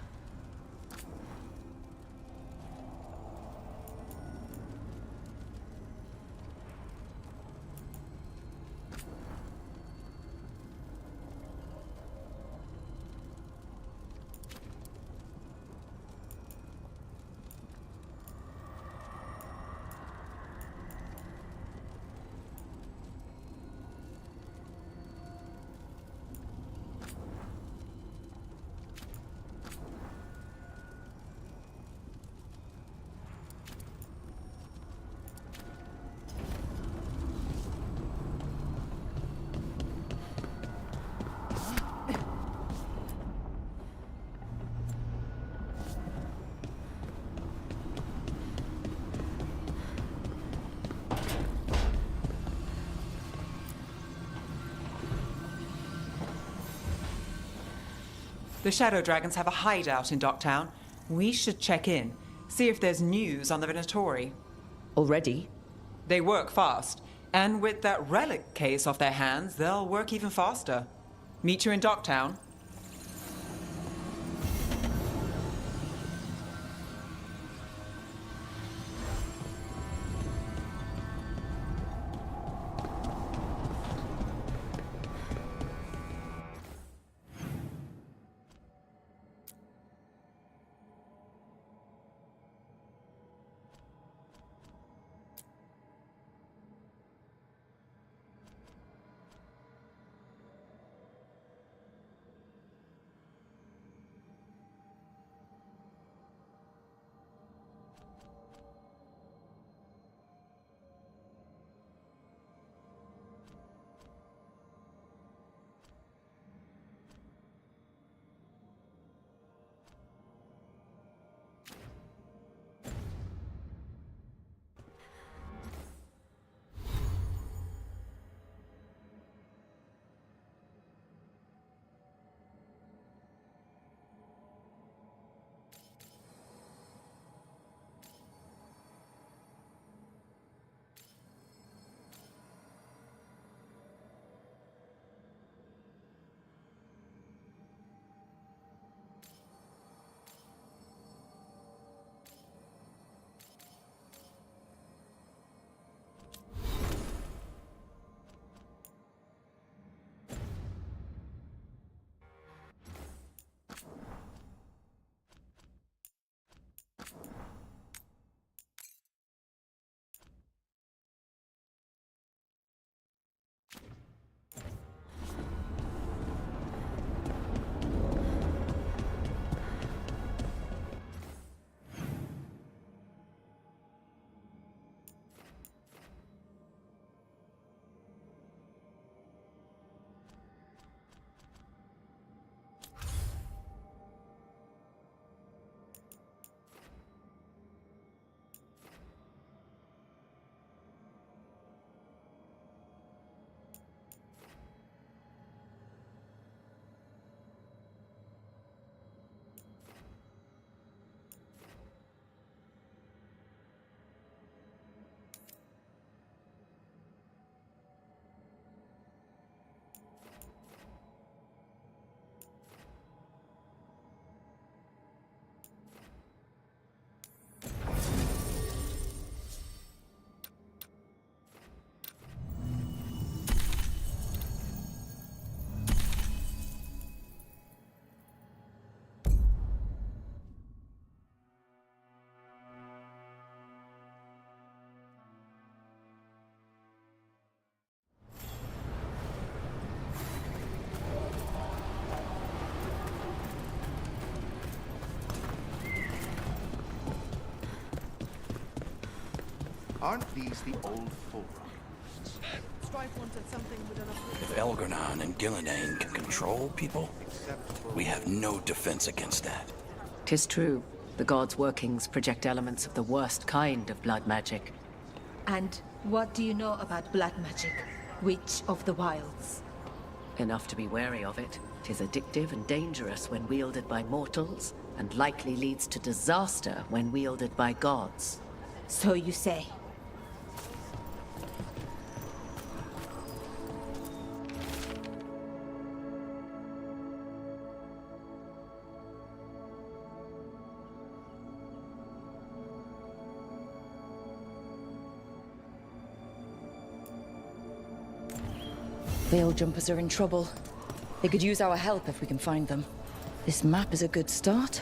The Shadow Dragons have a hideout in Docktown. We should check in, see if there's news on the Venatori. Already? They work fast, and with that relic case off their hands, they'll work even faster. Meet you in Docktown. Aren't these the old Forerunner? Strife wanted something with enough. If Elgar'nan and Gillenane can control people, we have no defense against that. 'Tis true. The gods' workings project elements of the worst kind of blood magic. And what do you know about blood magic? Witch of the Wilds? Enough to be wary of it. 'Tis addictive and dangerous when wielded by mortals, and likely leads to disaster when wielded by gods. So you say. Veil Jumpers are in trouble. They could use our help if we can find them. This map is a good start.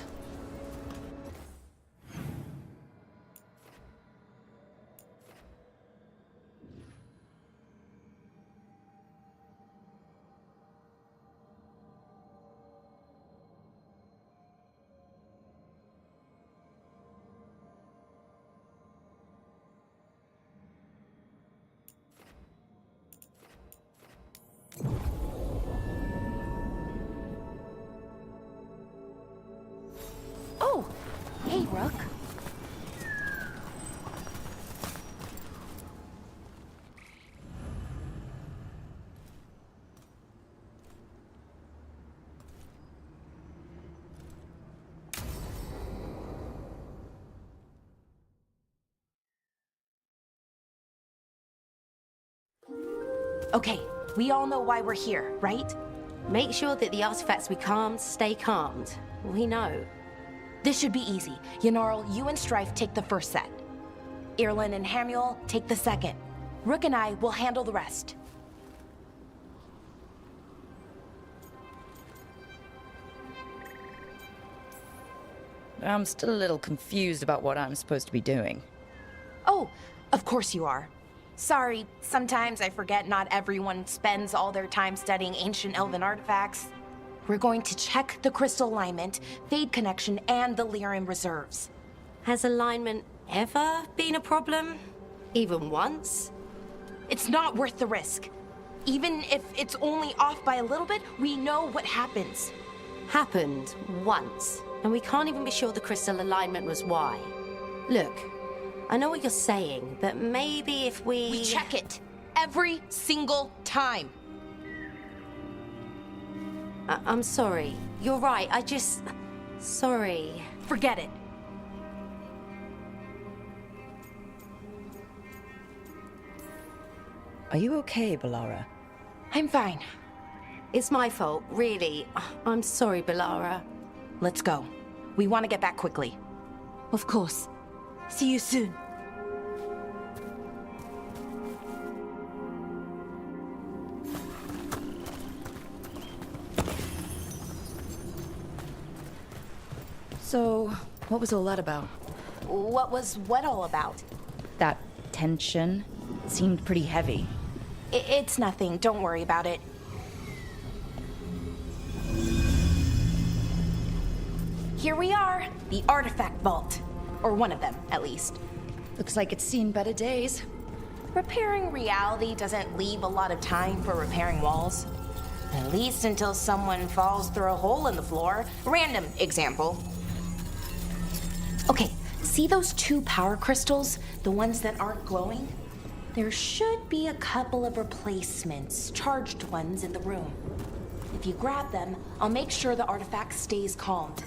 Oh! Hey, Rook. Okay, we all know why we're here, right? Make sure that the artifacts we calmed stay calmed. We know. This should be easy. Yanarl, you and Strife take the first set. Irlin and Hamuel take the second. Rook and I will handle the rest. I'm still a little confused about what I'm supposed to be doing. Oh, of course you are. Sorry, sometimes I forget not everyone spends all their time studying ancient elven artifacts. We're going to check the crystal alignment, Fade connection, and the Lyran reserves. Has alignment ever been a problem? Even once? It's not worth the risk. Even if it's only off by a little bit, we know what happens. Happened once, and we can't even be sure the crystal alignment was why. Look, I know what you're saying, but maybe if We check it every single time. I'm sorry. You're right, Sorry. Forget it. Are you okay, Balara? I'm fine. It's my fault, really. I'm sorry, Balara. Let's go. We want to get back quickly. Of course. See you soon. So, what was all that about? What was what all about? That tension seemed pretty heavy. It's nothing. Don't worry about it. Here we are, the artifact vault. Or one of them, at least. Looks like it's seen better days. Repairing reality doesn't leave a lot of time for repairing walls. At least until someone falls through a hole in the floor. Random example. Okay, see those two power crystals? The ones that aren't glowing? There should be a couple of replacements, charged ones in the room. If you grab them, I'll make sure the artifact stays calmed.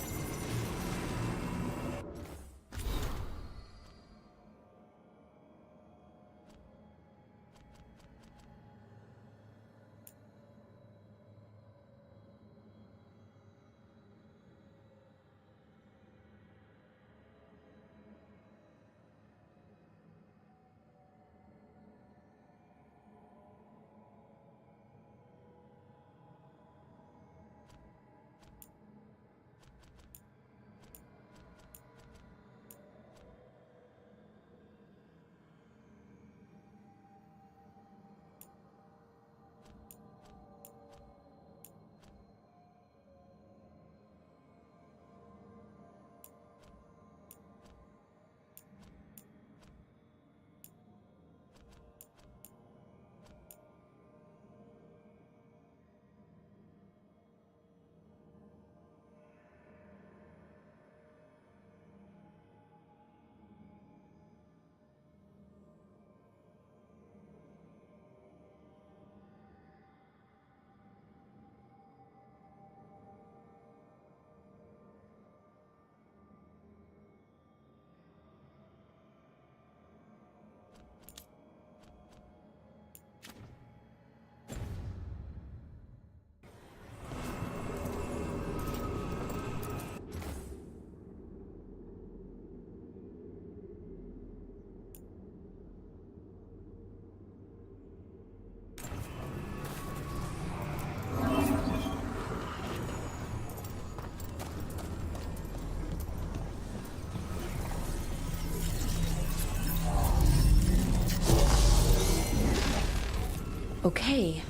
Okay,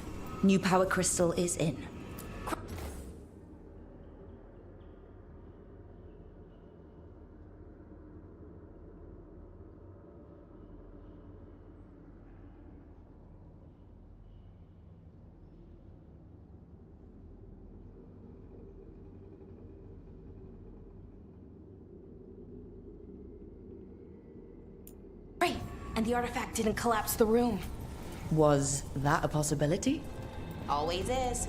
new power crystal is in. Right, and the artifact didn't collapse the room. Was that a possibility? Always is.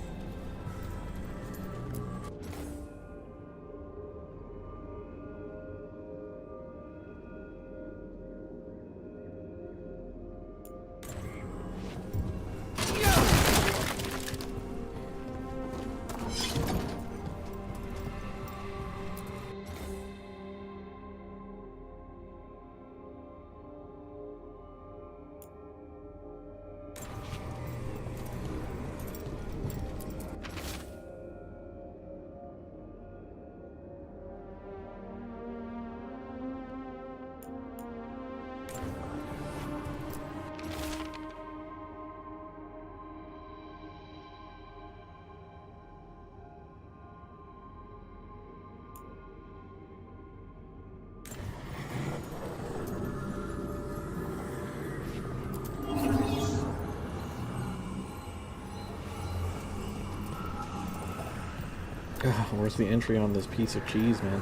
Where's the entry on this piece of cheese, man?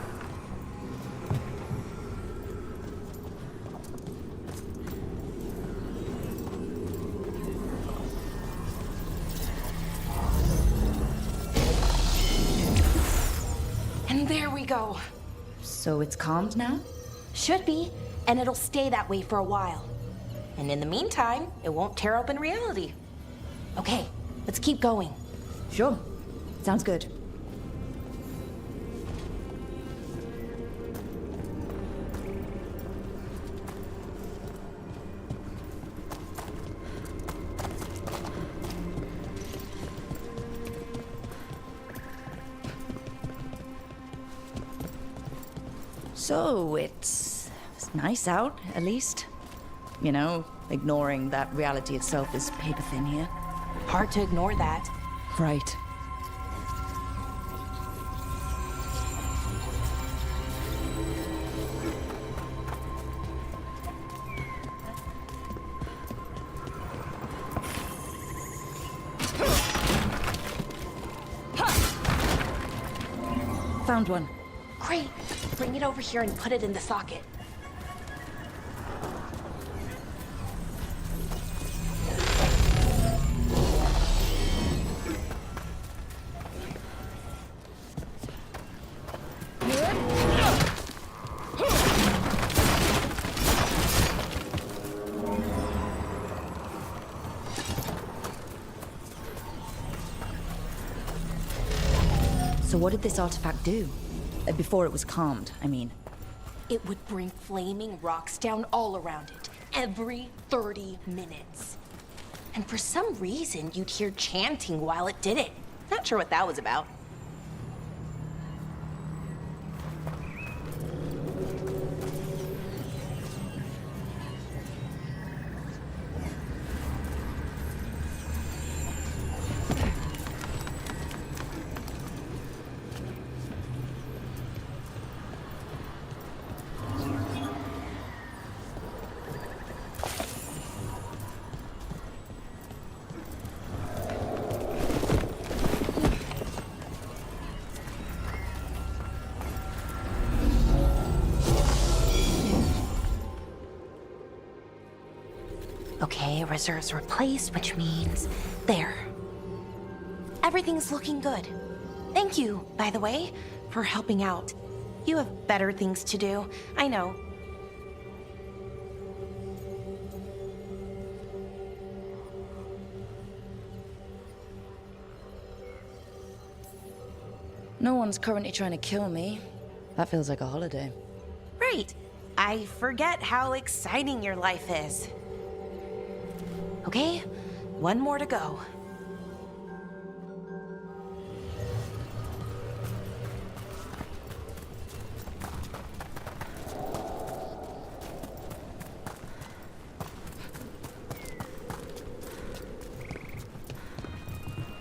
And there we go. So it's calmed now? Should be, and it'll stay that way for a while. And in the meantime, it won't tear open reality. Okay, let's keep going. Sure. Sounds good. So, it's nice out, at least. You know, ignoring that reality itself is paper thin here. Hard to ignore that. Right. Found one. Great. Bring it over here and put it in the socket. So what did this artifact do? Before it was calmed, I mean. It would bring flaming rocks down all around it, every 30 minutes. And for some reason, you'd hear chanting while it did it. Not sure what that was about. Okay, reserves replaced, which means there. Everything's looking good. Thank you, by the way, for helping out. You have better things to do, I know. No one's currently trying to kill me. That feels like a holiday. Right. I forget how exciting your life is. Okay, one more to go.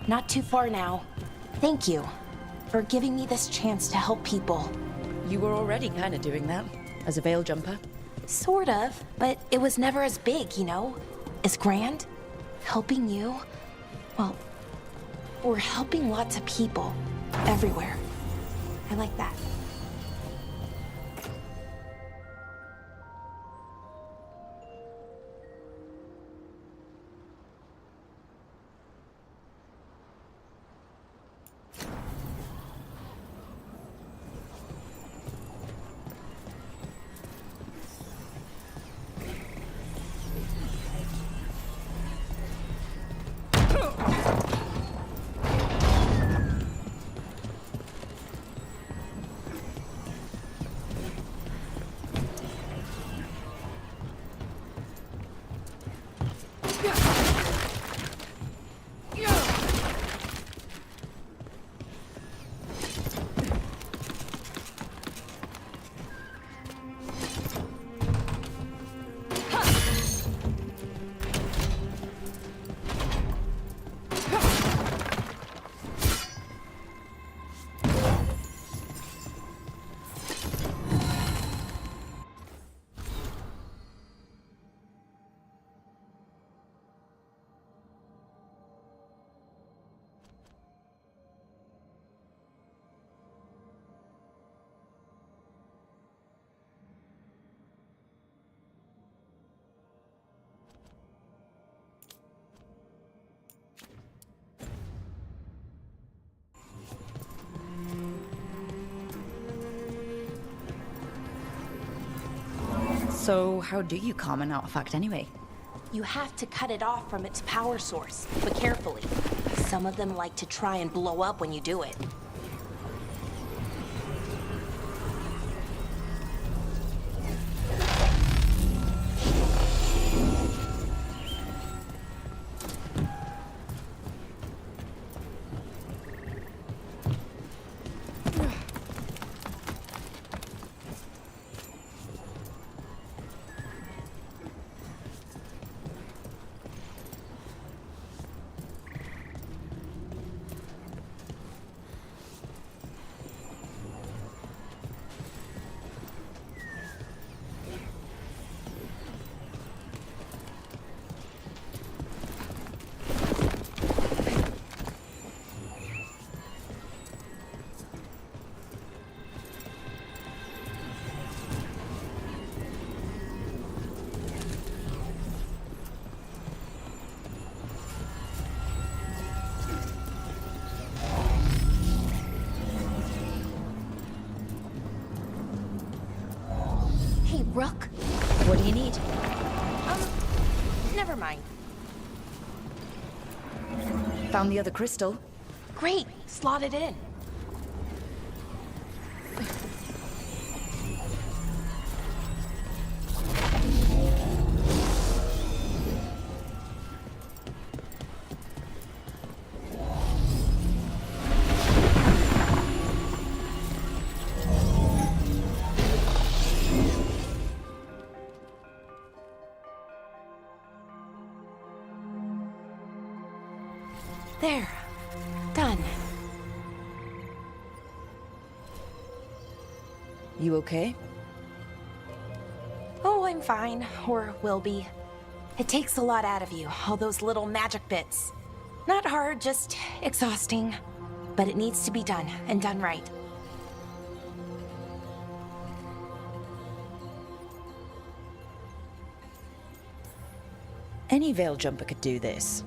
Not too far now. Thank you for giving me this chance to help people. You were already kind of doing that, as a veil jumper. Sort of, but it was never as big, you know? As grand. Helping you, well, we're helping lots of people. Everywhere. I like that. So, how do you calm an artifact anyway? You have to cut it off from its power source, but carefully. Some of them like to try and blow up when you do it. Hey, Rook. What do you need? Never mind. Found the other crystal. Great, slot it in. There. Done. You okay? Oh, I'm fine. Or will be. It takes a lot out of you, all those little magic bits. Not hard, just exhausting. But it needs to be done, and done right. Any veil jumper could do this.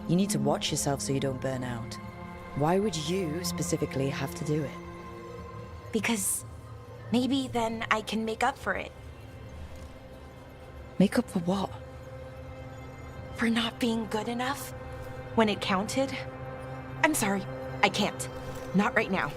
You need to watch yourself so you don't burn out. Why would you specifically have to do it? Because maybe then I can make up for it. Make up for what? For not being good enough when it counted. I'm sorry, I can't. Not right now.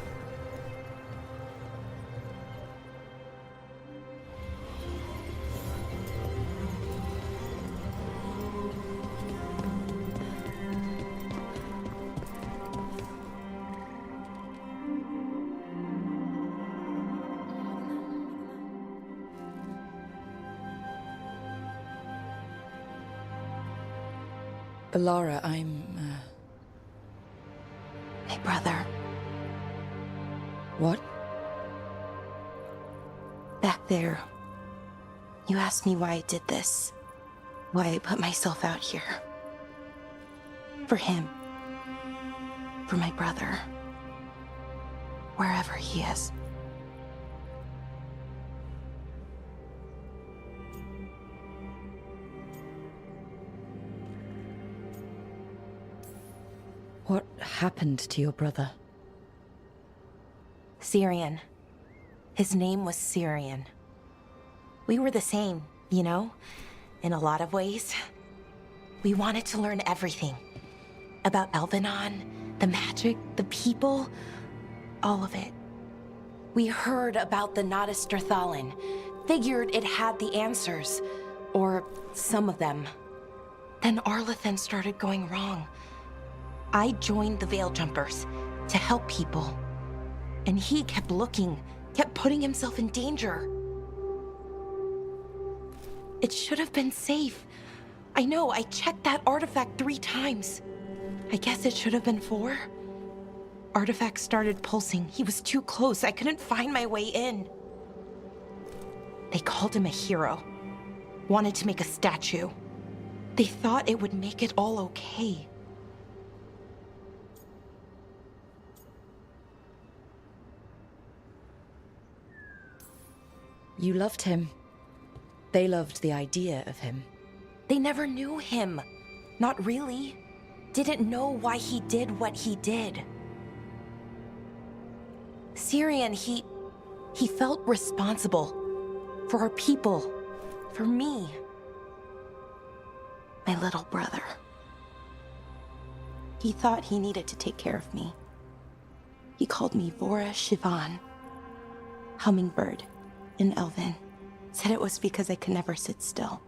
Alara, I'm My brother. What? Back there, you asked me why I did this. Why I put myself out here. For him. For my brother. Wherever he is. What happened to your brother? Syrian. His name was Syrian. We were the same, you know? In a lot of ways. We wanted to learn everything. About Elvenon, the magic, the people, all of it. We heard about the Notister Thalin. Figured it had the answers. Or some of them. Then Arlathan started going wrong. I joined the Veil Jumpers to help people. And he kept looking, kept putting himself in danger. It should have been safe. I know, I checked that artifact 3 times. I guess it should have been 4. Artifact started pulsing. He was too close. I couldn't find my way in. They called him a hero. Wanted to make a statue. They thought it would make it all okay. You loved him. They loved the idea of him. They never knew him. Not really. Didn't know why he did what he did. Syrian, he felt responsible. For our people. For me. My little brother. He thought he needed to take care of me. He called me Vora Shivan. Hummingbird. In Elven. Said it was because I could never sit still.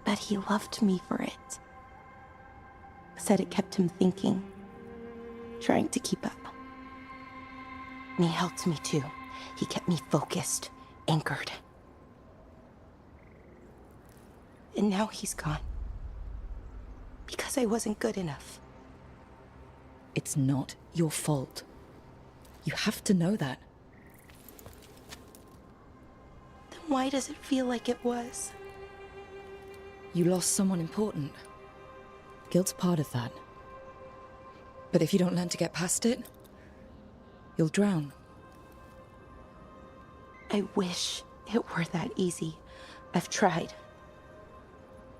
But he loved me for it. Said it kept him thinking. Trying to keep up. And he helped me too. He kept me focused. Anchored. And now he's gone. Because I wasn't good enough. It's not your fault. You have to know that. Why does it feel like it was? You lost someone important. Guilt's part of that. But if you don't learn to get past it, you'll drown. I wish it were that easy. I've tried.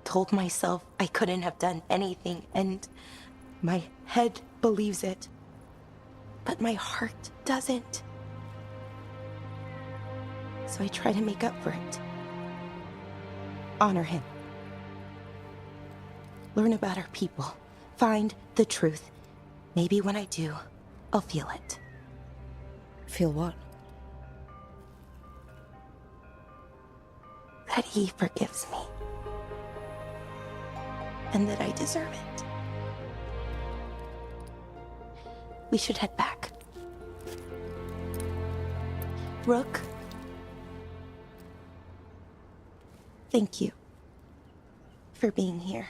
Told myself I couldn't have done anything, and my head believes it. But my heart doesn't. So I try to make up for it. Honor him. Learn about our people. Find the truth. Maybe when I do, I'll feel it. Feel what? That he forgives me. And that I deserve it. We should head back. Rook. Thank you for being here.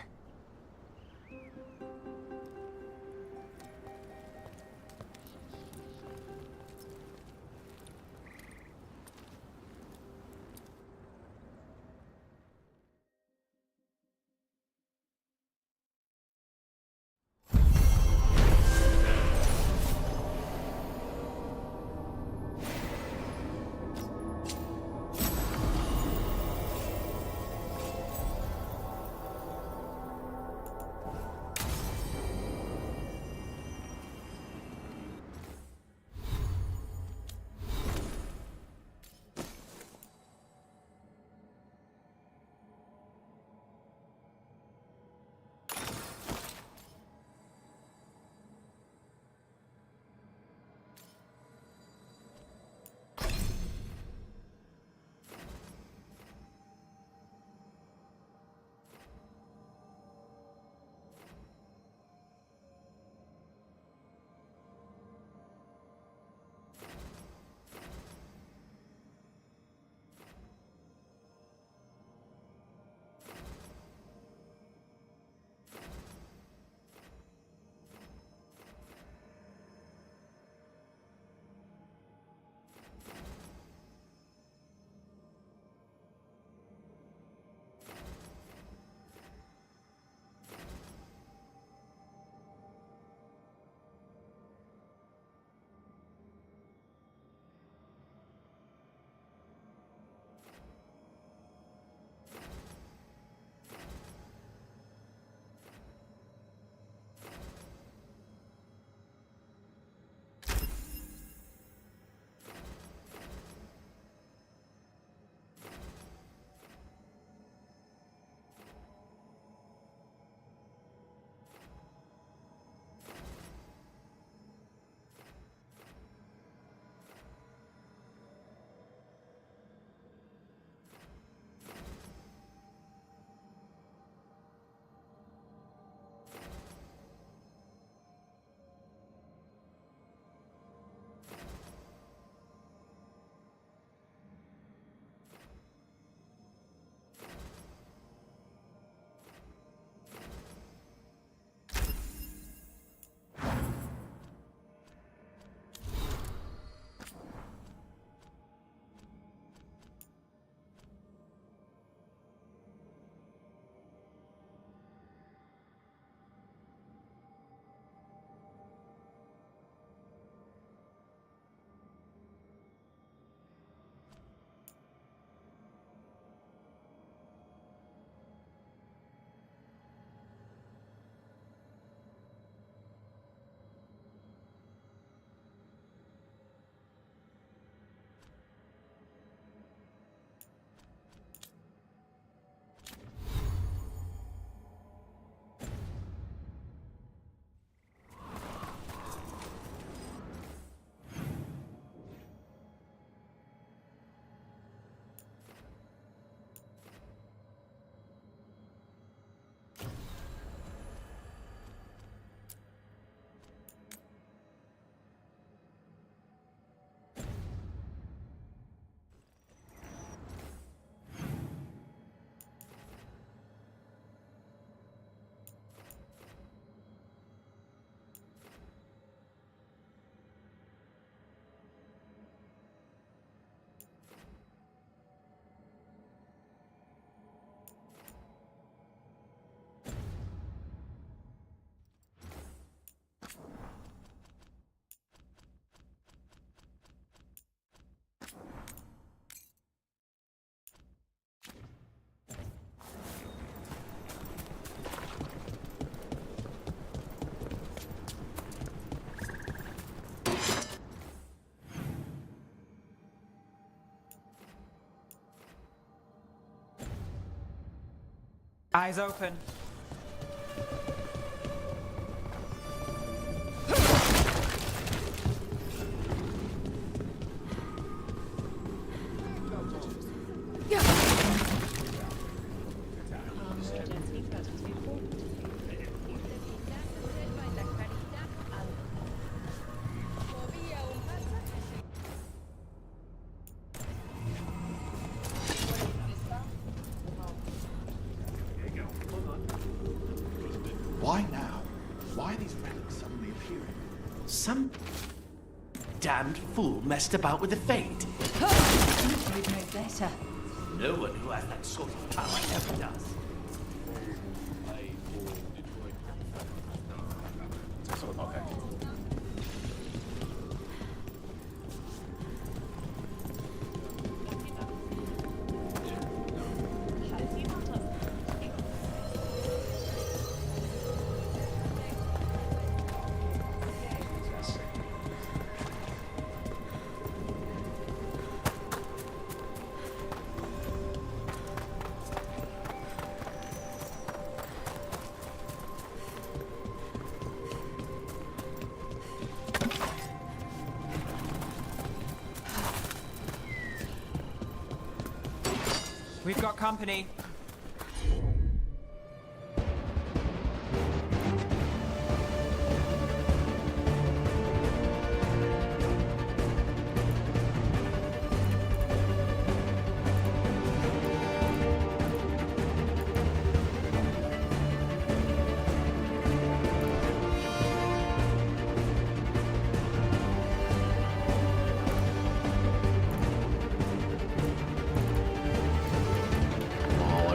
Eyes open. Why now? Why are these relics suddenly appearing? Some damned fool messed about with the fate. You'd know better. No one who has that sort of power ever does. We've got company.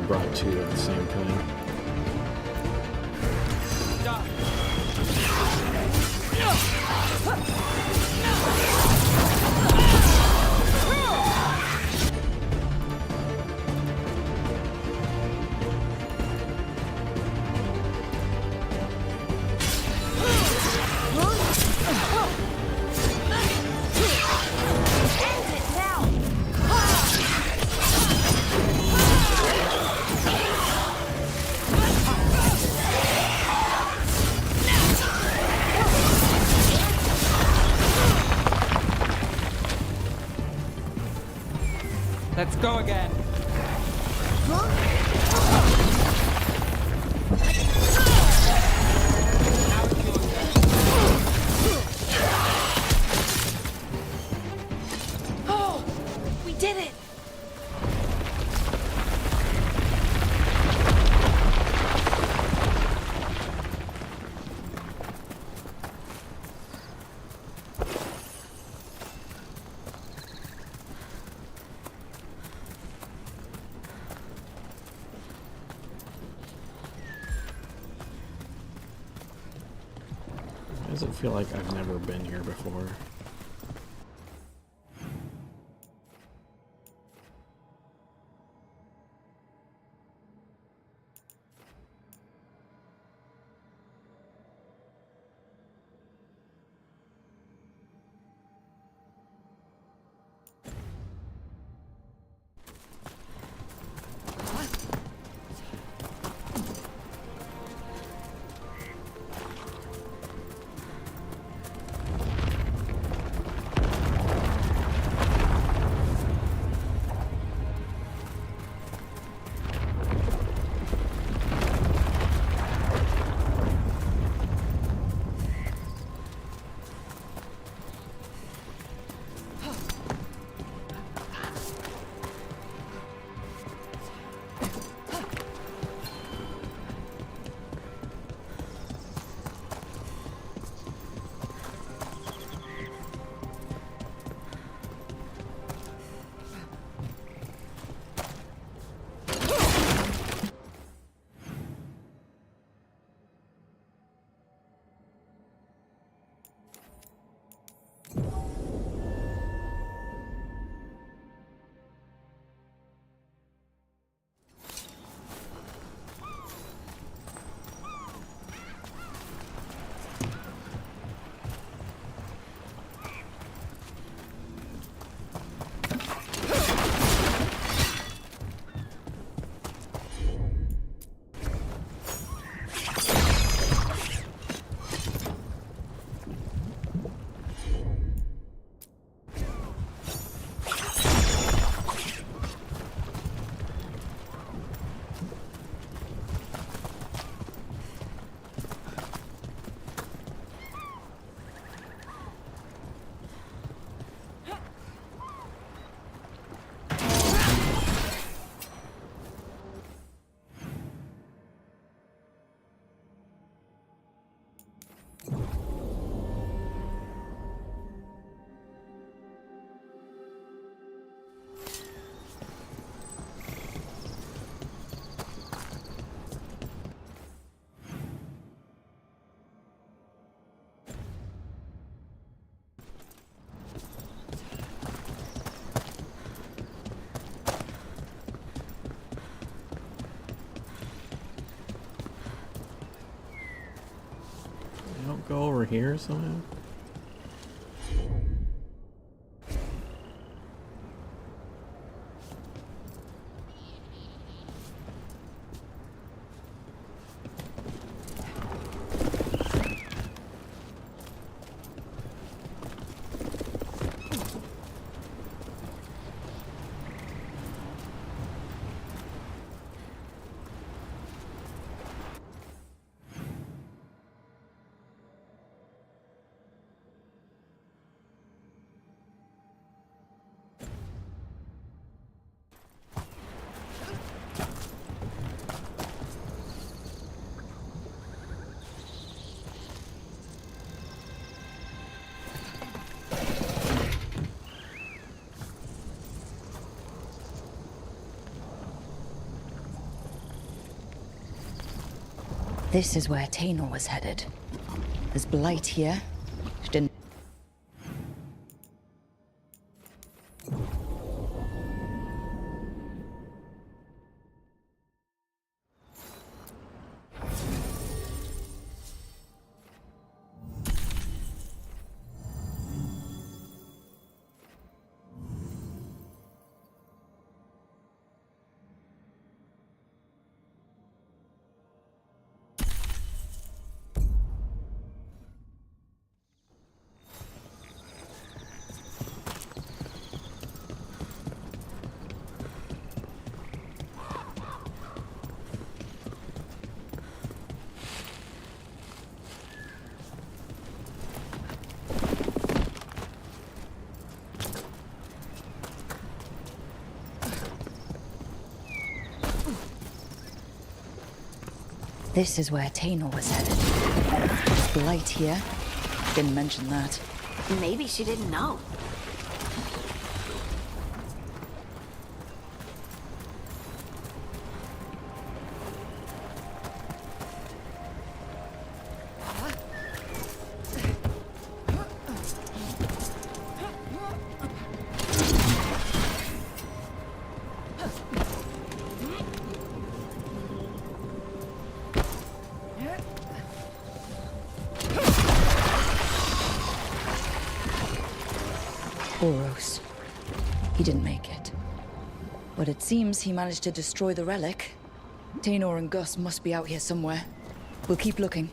Brought two at the same time. Let's go again. Oh, we did it! Why does it feel like I've never been here before? go over here somehow? This is where Tainor was headed. There's blight here. She didn't. This is where Tainor was headed. There's blight here. Didn't mention that. Maybe she didn't know. Boros. He didn't make it. But it seems he managed to destroy the relic. Tainor and Gus must be out here somewhere. We'll keep looking.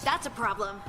That's a problem.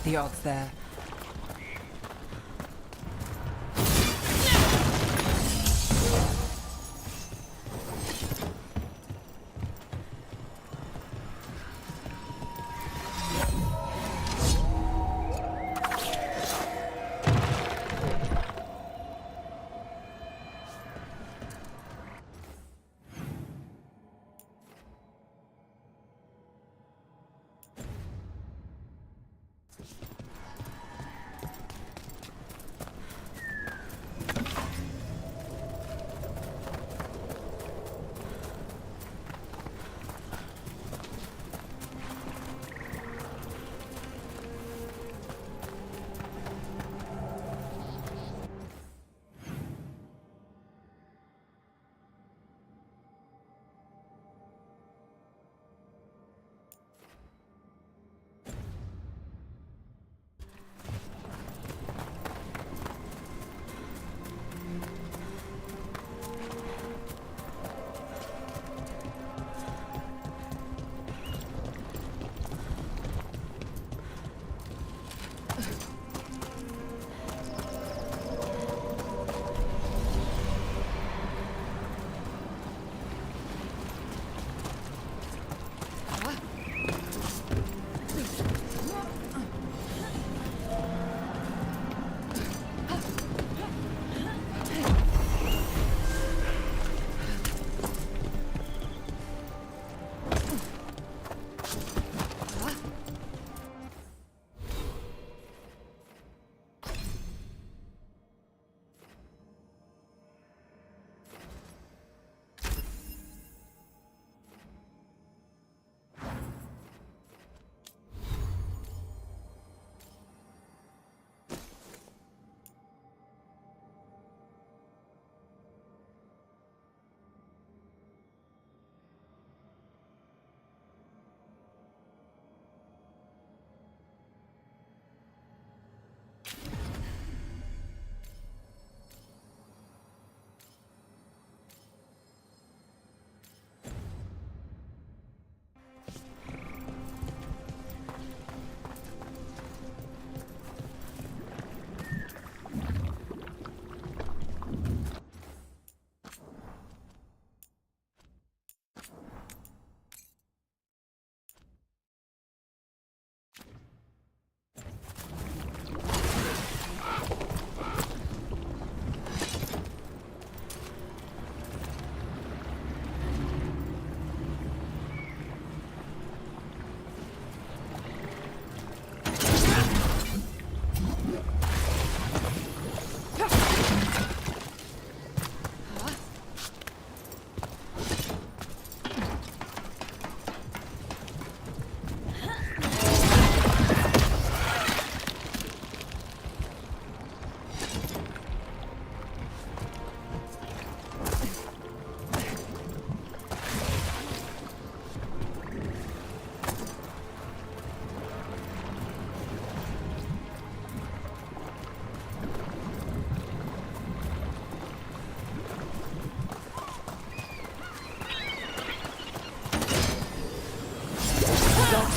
The odds there.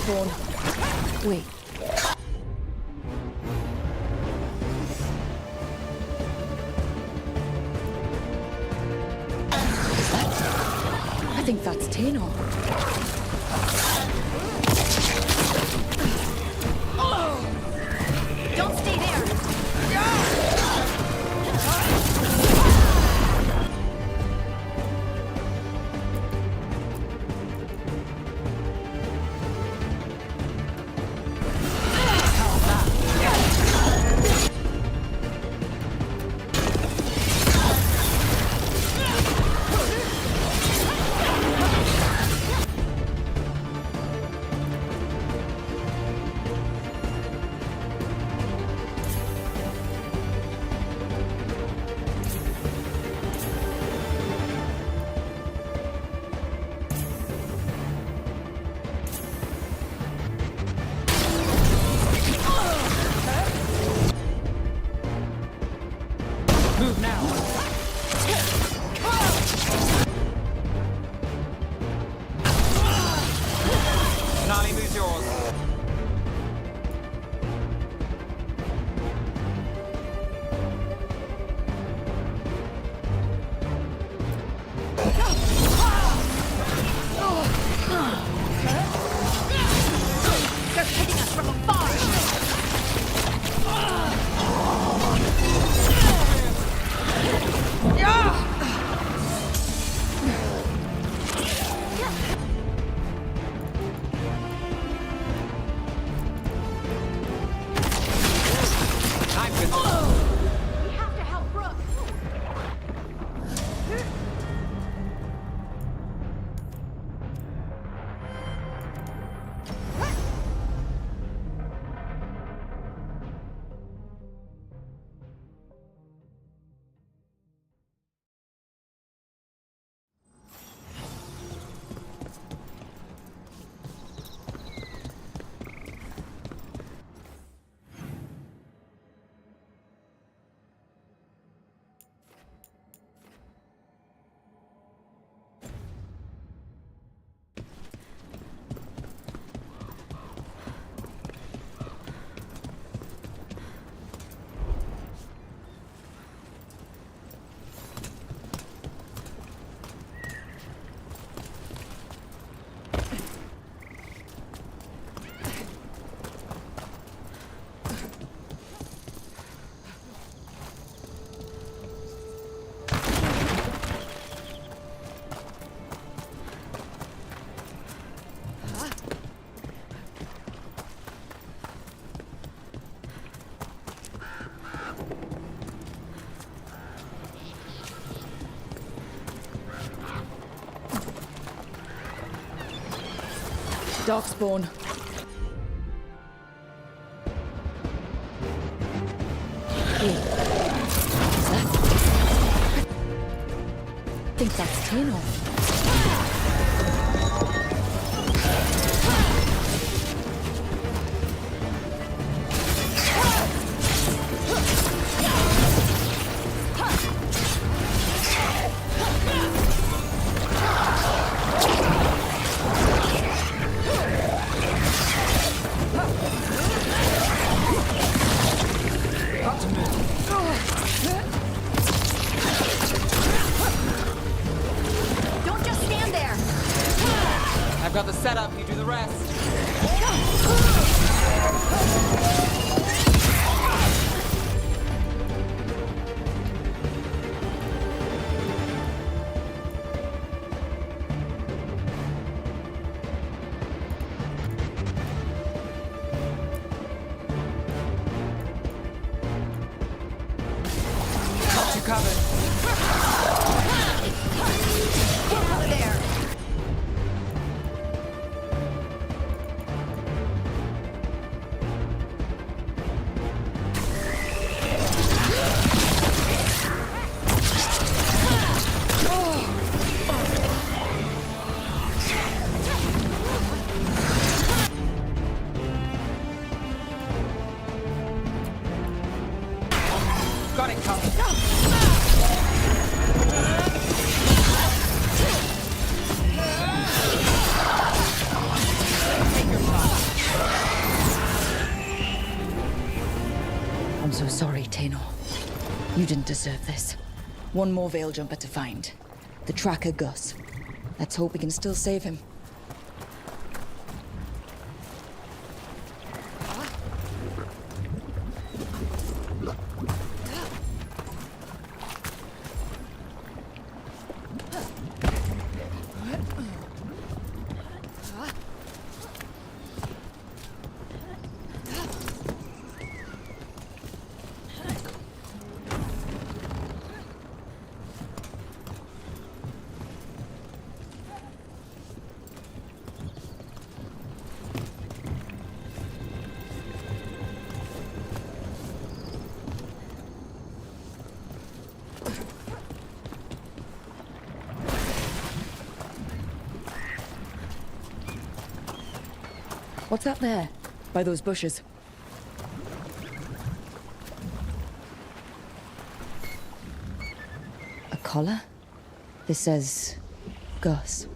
Spawn. Wait. I think that's Tano. Don't stay there! Darkspawn. I think that's Tino. Don't just stand there! I've got the setup, you do the rest. Got you covered. There! Got it covered. I'm so sorry, Tano. You didn't deserve this. One more Veil Jumper to find. The tracker Gus. Let's hope we can still save him. What's that there? By those bushes. A collar? This says... Gus.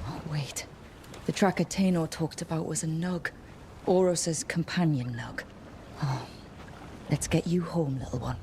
Oh, wait. The tracker Tano talked about was a Nug. Oros's companion Nug. Oh. Let's get you home, little one.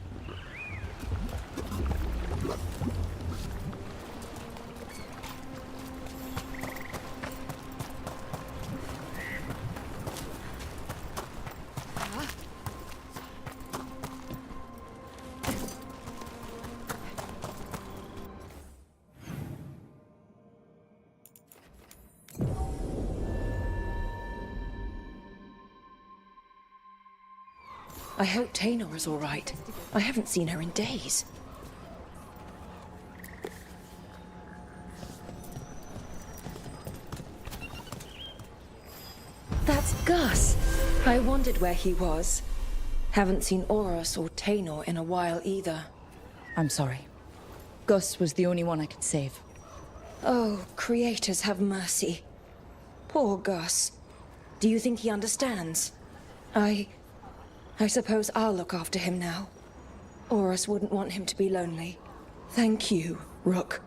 I hope Tano is all right. I haven't seen her in days. That's Gus. I wondered where he was. Haven't seen Oros or Tano in a while either. I'm sorry. Gus was the only one I could save. Oh, creators have mercy. Poor Gus. Do you think he understands? I suppose I'll look after him now. Oros wouldn't want him to be lonely. Thank you, Rook.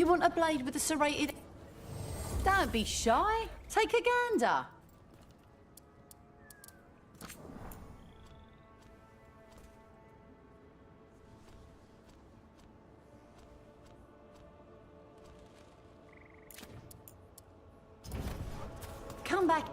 You want a blade with a serrated... Don't be shy. Take a gander. Come back.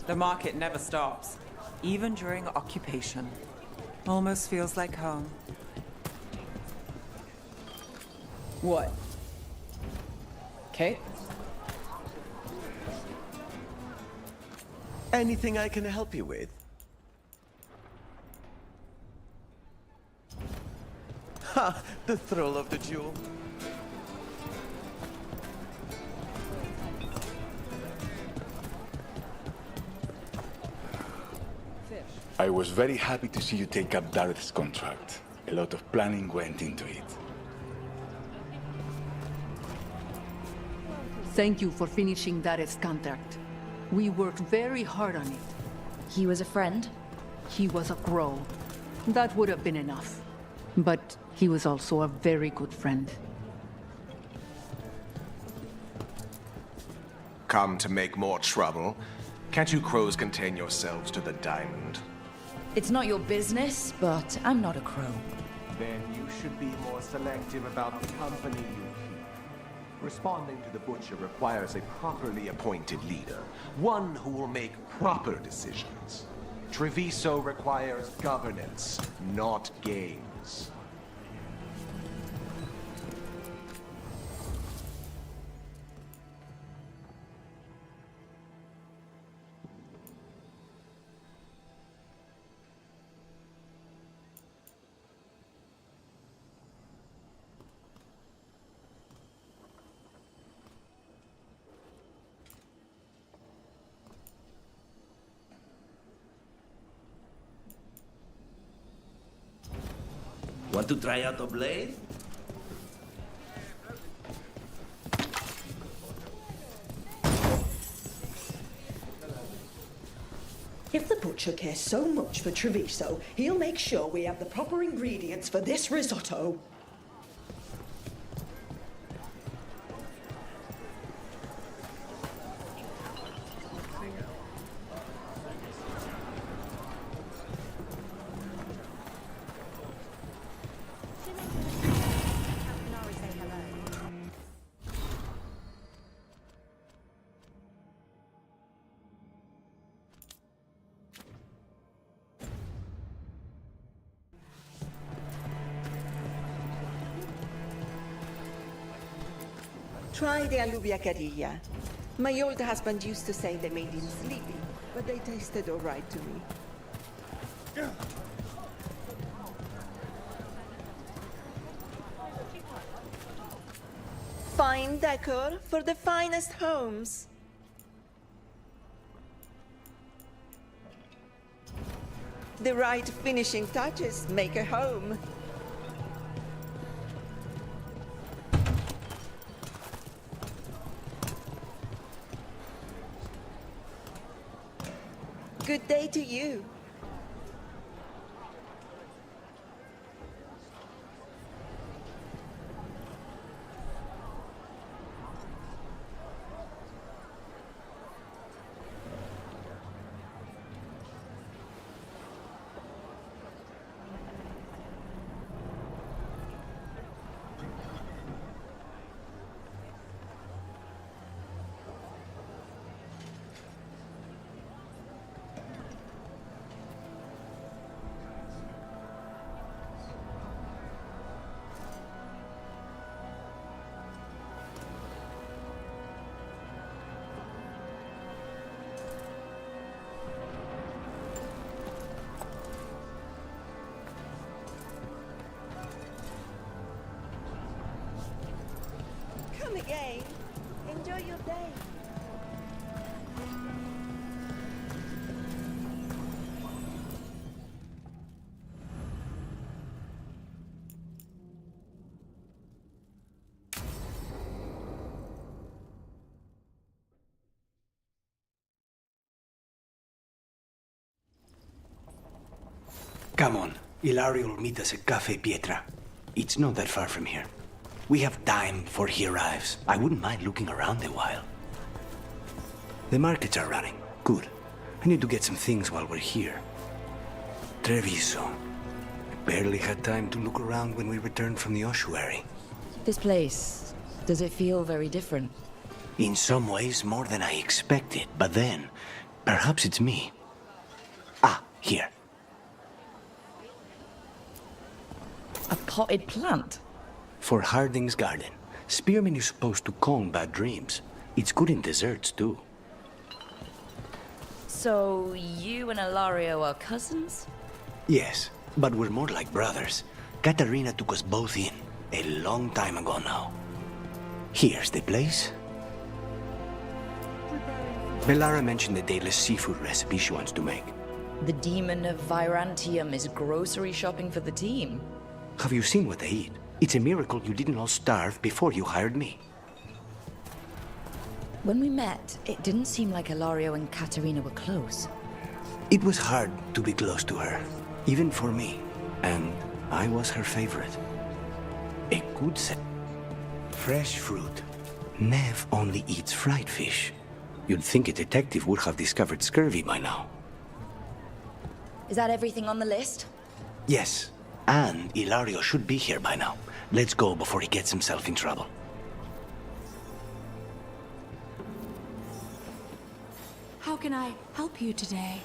The market never stops, even during occupation. Almost feels like home. What? Okay. Anything I can help you with? Ha! The thrill of the duel. I was very happy to see you take up Dareth's contract. A lot of planning went into it. Thank you for finishing Dareth's contract. We worked very hard on it. He was a friend? He was a Crow. That would have been enough. But he was also a very good friend. Come to make more trouble? Can't you crows contain yourselves to the diamond? It's not your business, but I'm not a crow. Then you should be more selective about the company you keep. Responding to the Butcher requires a properly appointed leader, one who will make proper decisions. Treviso requires governance, not games. Want to try out a blade? If the Butcher cares so much for Treviso, he'll make sure we have the proper ingredients for this risotto. Try the alubia carilla. My old husband used to say they made him sleepy, but they tasted all right to me. Fine decor for the finest homes. The right finishing touches make a home. Good day to you. Come again. Enjoy your day. Come on. Ilario will meet us at Cafe Pietra. It's not that far from here. We have time before he arrives. I wouldn't mind looking around a while. The markets are running. Good. I need to get some things while we're here. Treviso. I barely had time to look around when we returned from the ossuary. This place, does it feel very different? In some ways, more than I expected. But then, Perhaps it's me. Ah, here. A potted plant? For Harding's garden. Spearmint is supposed to calm bad dreams. It's good in desserts, too. So, you and Ilario are cousins? Yes, but we're more like brothers. Katarina took us both in, a long time ago now. Here's the place. Belara mentioned the dayless seafood recipe she wants to make. The demon of Virantium is grocery shopping for the team. Have you seen what they eat? It's a miracle you didn't all starve before you hired me. When we met, it didn't seem like Ilario and Katarina were close. It was hard to be close to her, even for me. And I was her favorite. A good set. Fresh fruit. Nev only eats fried fish. You'd think a detective would have discovered scurvy by now. Is that everything on the list? Yes, and Ilario should be here by now. Let's go before he gets himself in trouble. How can I help you today?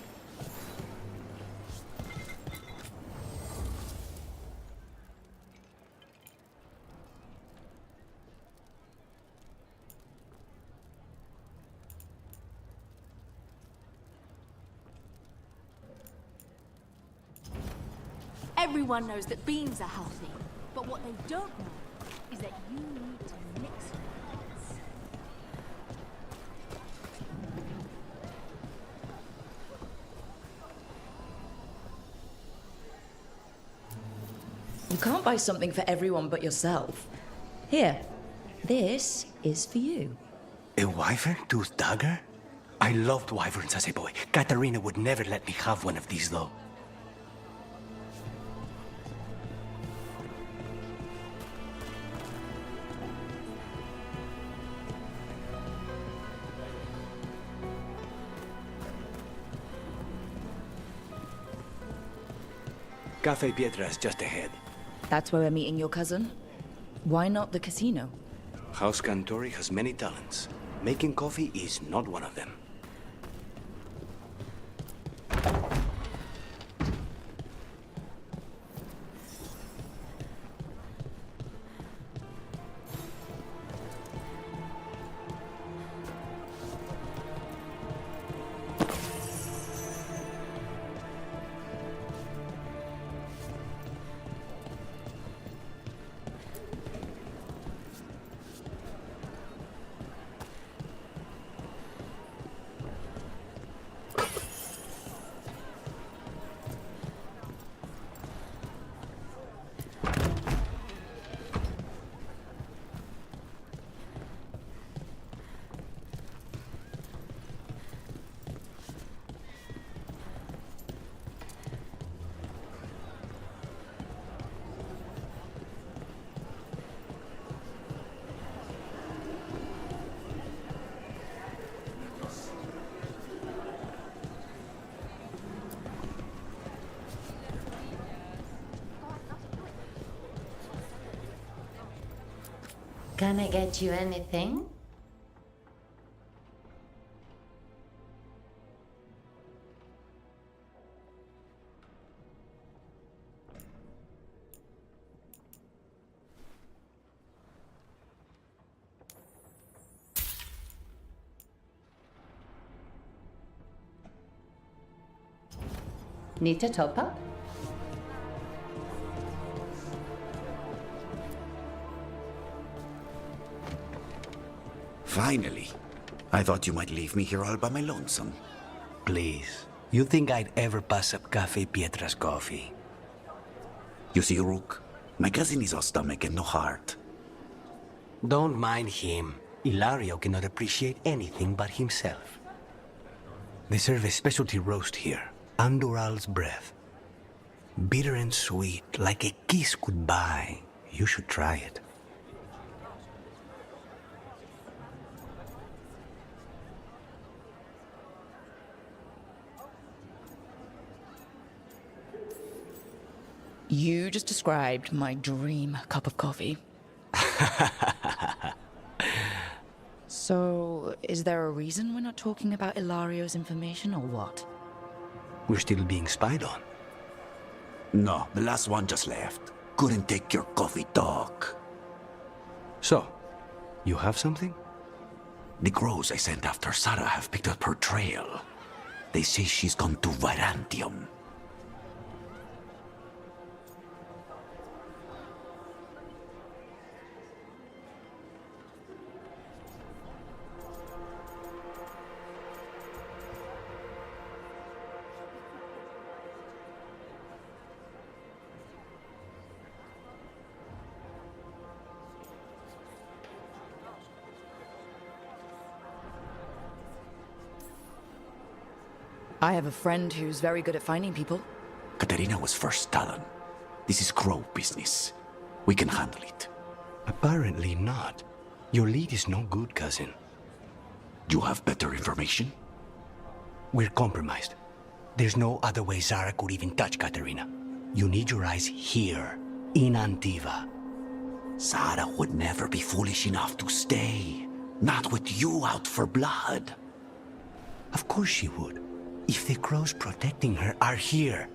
Everyone knows that beans are healthy, but what they don't know is that you need to mix things. You can't buy something for everyone but yourself. Here, this is for you. A wyvern-toothed dagger? I loved wyverns as a boy. Katarina would never let me have one of these, though. Cafe Pietra is just ahead. That's where we're meeting your cousin? Why not the casino? House Cantori has many talents. Making coffee is not one of them. Can I get you anything? Need to top up? Finally. I thought you might leave me here all by my lonesome. Please. You think I'd ever pass up Cafe Pietra's coffee? You see, Rook, my cousin is all stomach and no heart. Don't mind him. Ilario cannot appreciate anything but himself. They serve a specialty roast here, Andoral's breath. Bitter and sweet, like a kiss goodbye. You should try it. You just described my dream cup of coffee. So, is there a reason we're not talking about Ilario's information, or what? We're still being spied on. No, the last one just left. Couldn't take your coffee talk. So, you have something? The crows I sent after Sarah have picked up her trail. They say she's gone to Virantium. I have a friend who's very good at finding people. Katerina was first Talon. This is crow business. We can handle it. Apparently not. Your lead is no good, cousin. You have better information? We're compromised. There's no other way Zara could even touch Katerina. You need your eyes here, in Antiva. Zara would never be foolish enough to stay. Not with you out for blood. Of course she would. If the crows protecting her are here.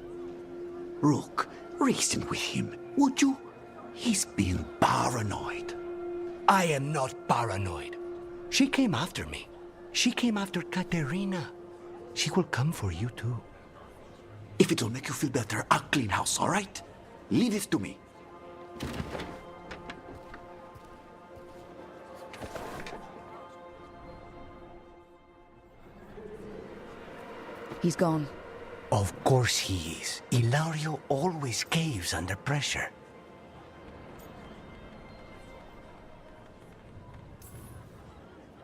Rook, reason with him, would you? He's being paranoid. I am not paranoid. She came after me. She came after Katerina. She will come for you too. If it'll make you feel better, I'll clean house, all right? Leave it to me. He's gone. Of course he is. Ilario always caves under pressure.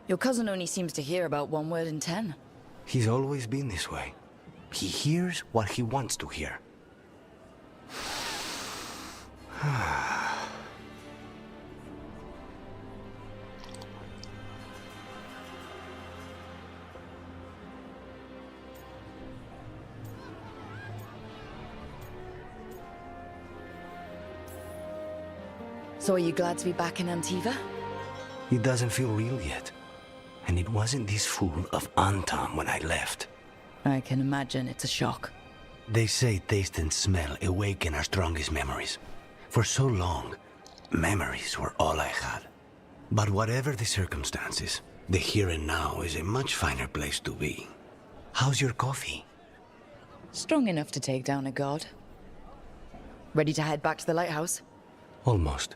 Your cousin only seems to hear about one word in 10. He's always been this way. He hears what he wants to hear. So are you glad to be back in Antiva? It doesn't feel real yet. And it wasn't this fool of Anton when I left. I can imagine it's a shock. They say taste and smell awaken our strongest memories. For so long, memories were all I had. But whatever the circumstances, the here and now is a much finer place to be. How's your coffee? Strong enough to take down a god. Ready to head back to the lighthouse? Almost.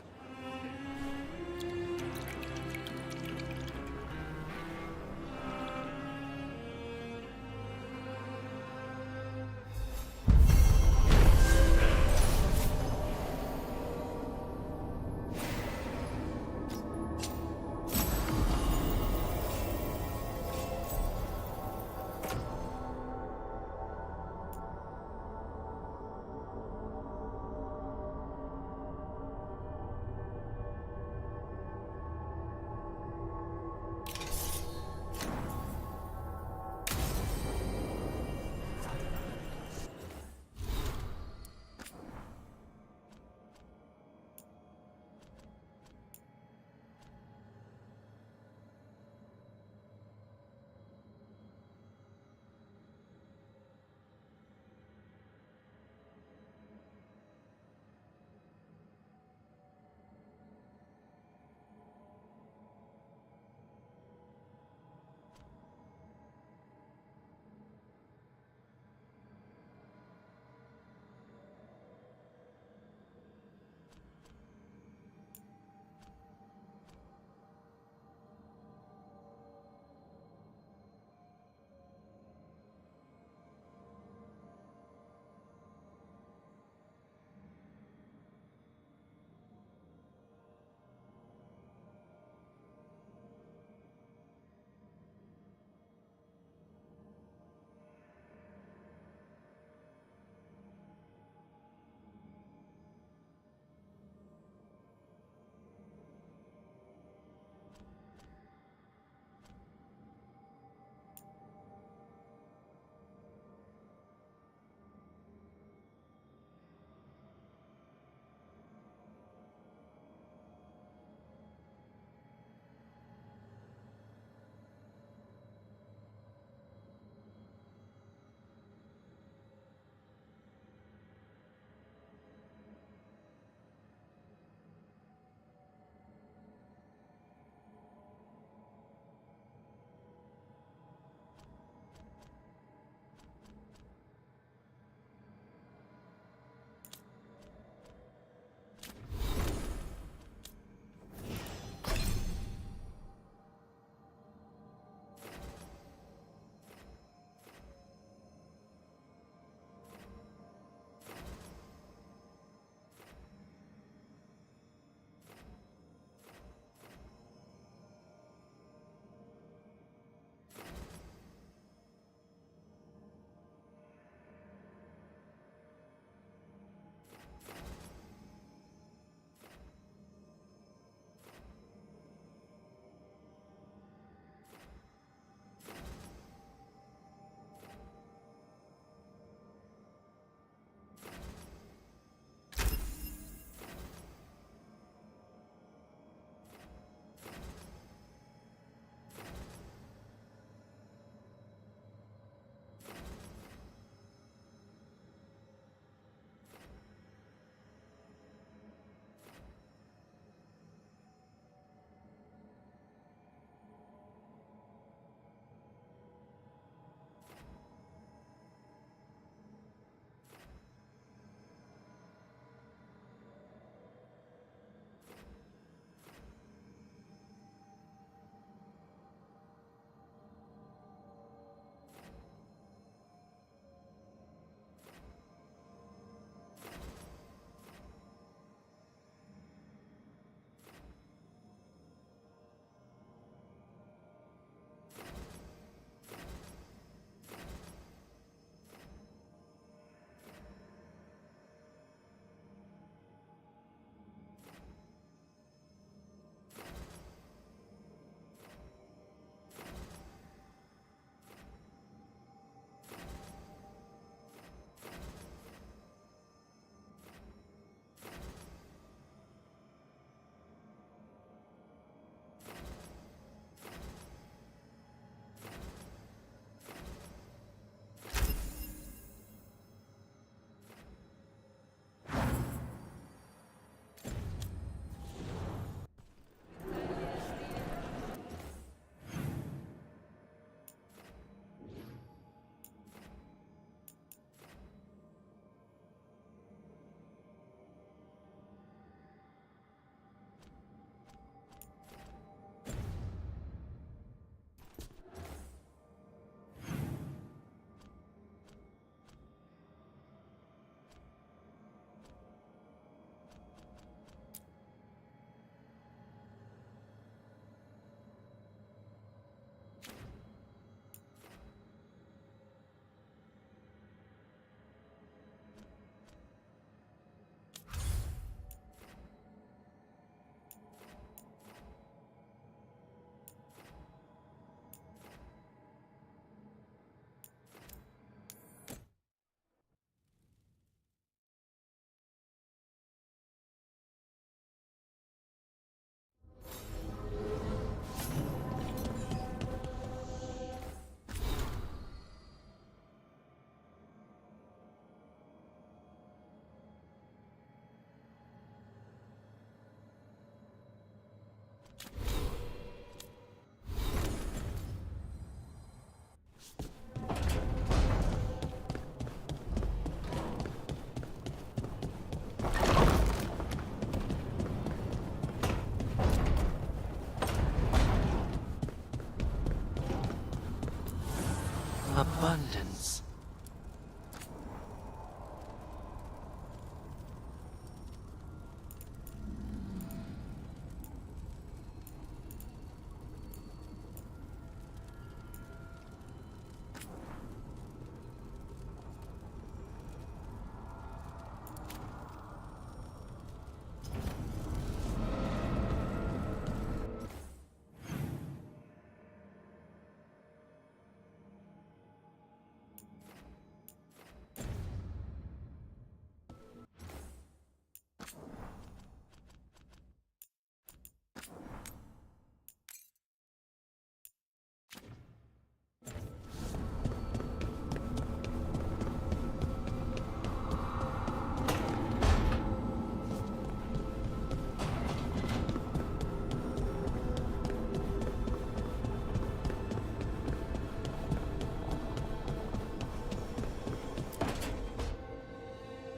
Abundance.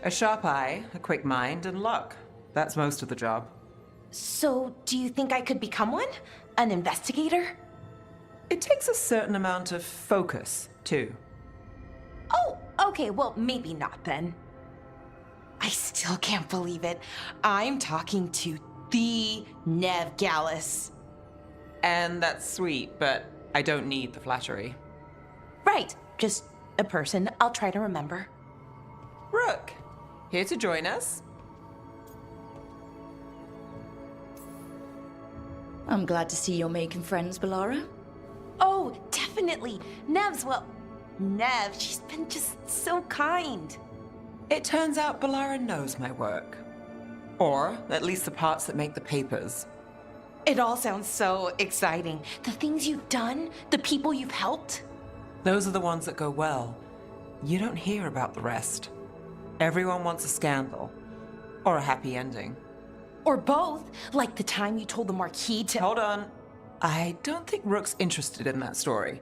A sharp eye, a quick mind, and luck. That's most of the job. So, do you think I could become one? An investigator? It takes a certain amount of focus, too. Oh, okay, well, maybe not then. I still can't believe it. I'm talking to the Nev Gallus. And that's sweet, but I don't need the flattery. Right, just a person I'll try to remember. Rook, here to join us. I'm glad to see you're making friends, Bellara. Oh, definitely. Nev's, well, Nev, she's been just so kind. It turns out Bellara knows my work. Or at least the parts that make the papers. It all sounds so exciting. The things you've done, the people you've helped. Those are the ones that go well. You don't hear about the rest. Everyone wants a scandal. Or a happy ending. Or both, like the time you told the Marquis to— Hold on. I don't think Rook's interested in that story.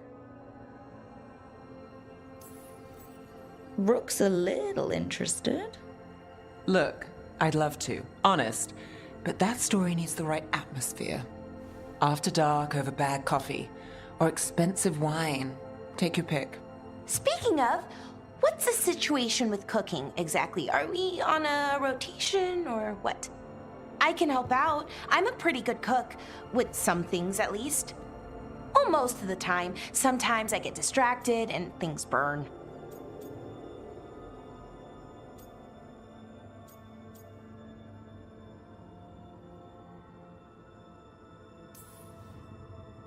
Rook's a little interested. Look, I'd love to, honest, but that story needs the right atmosphere. After dark over bad coffee, or expensive wine. Take your pick. Speaking of, what's the situation with cooking exactly? Are we on a rotation or what? I can help out. I'm a pretty good cook, with some things at least. Well, most of the time. Sometimes I get distracted and things burn.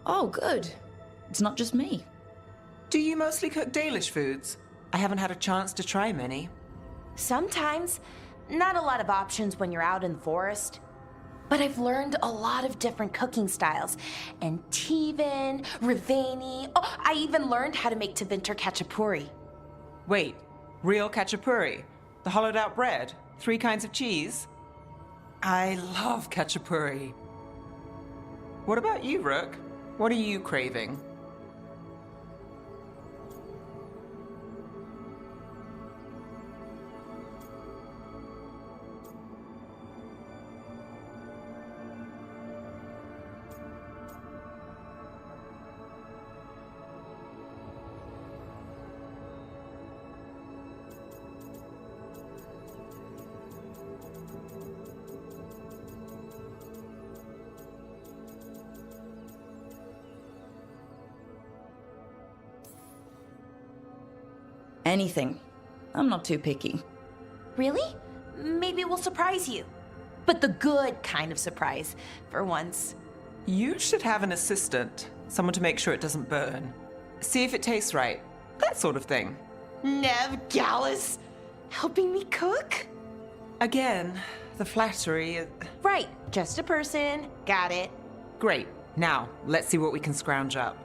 Oh, good. It's not just me. Do you mostly cook Dalish foods? I haven't had a chance to try many. Sometimes. Not a lot of options when you're out in the forest. But I've learned a lot of different cooking styles. And Tevan, Rivani. Oh, I even learned how to make Tevinter Khachapuri. Wait, real Khachapuri? The hollowed out bread? 3 kinds of cheese? I love Khachapuri. What about you, Rook? What are you craving? Anything. I'm not too picky. Really? Maybe we'll surprise you. But the good kind of surprise, for once. You should have an assistant. Someone to make sure it doesn't burn. See if it tastes right. That sort of thing. Nev Gallus, helping me cook? Again, the flattery. Right, just a person. Got it. Great. Now, let's see what we can scrounge up.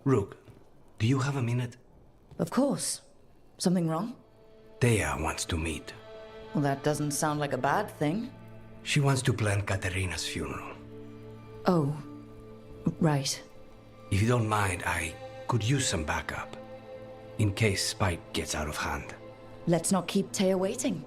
Rook, do you have a minute? Of course. Something wrong? Thea wants to meet. Well, that doesn't sound like a bad thing. She wants to plan Katerina's funeral. Oh, right. If you don't mind, I could use some backup. In case Spike gets out of hand. Let's not keep Taya waiting.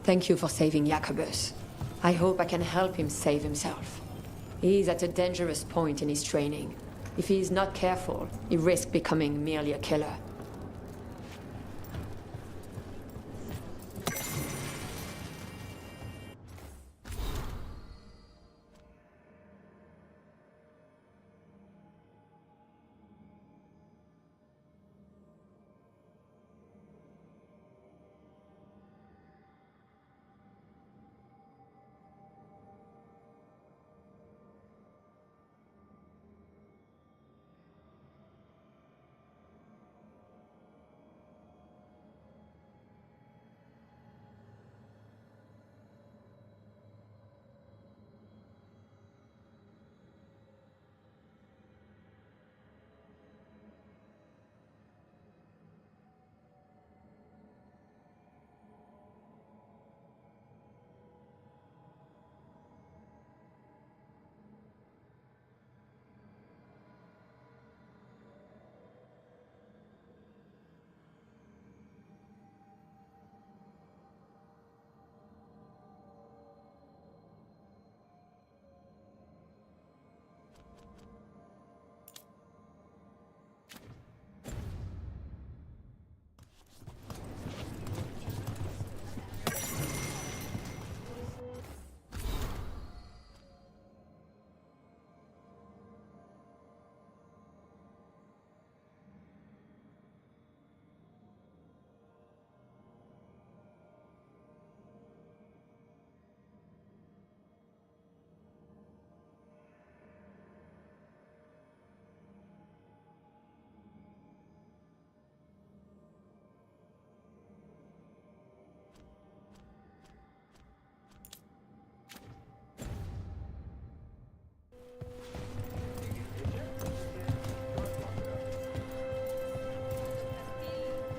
Thank you for saving Jacobus. I hope I can help him save himself. He's at a dangerous point in his training. If he is not careful, he risks becoming merely a killer.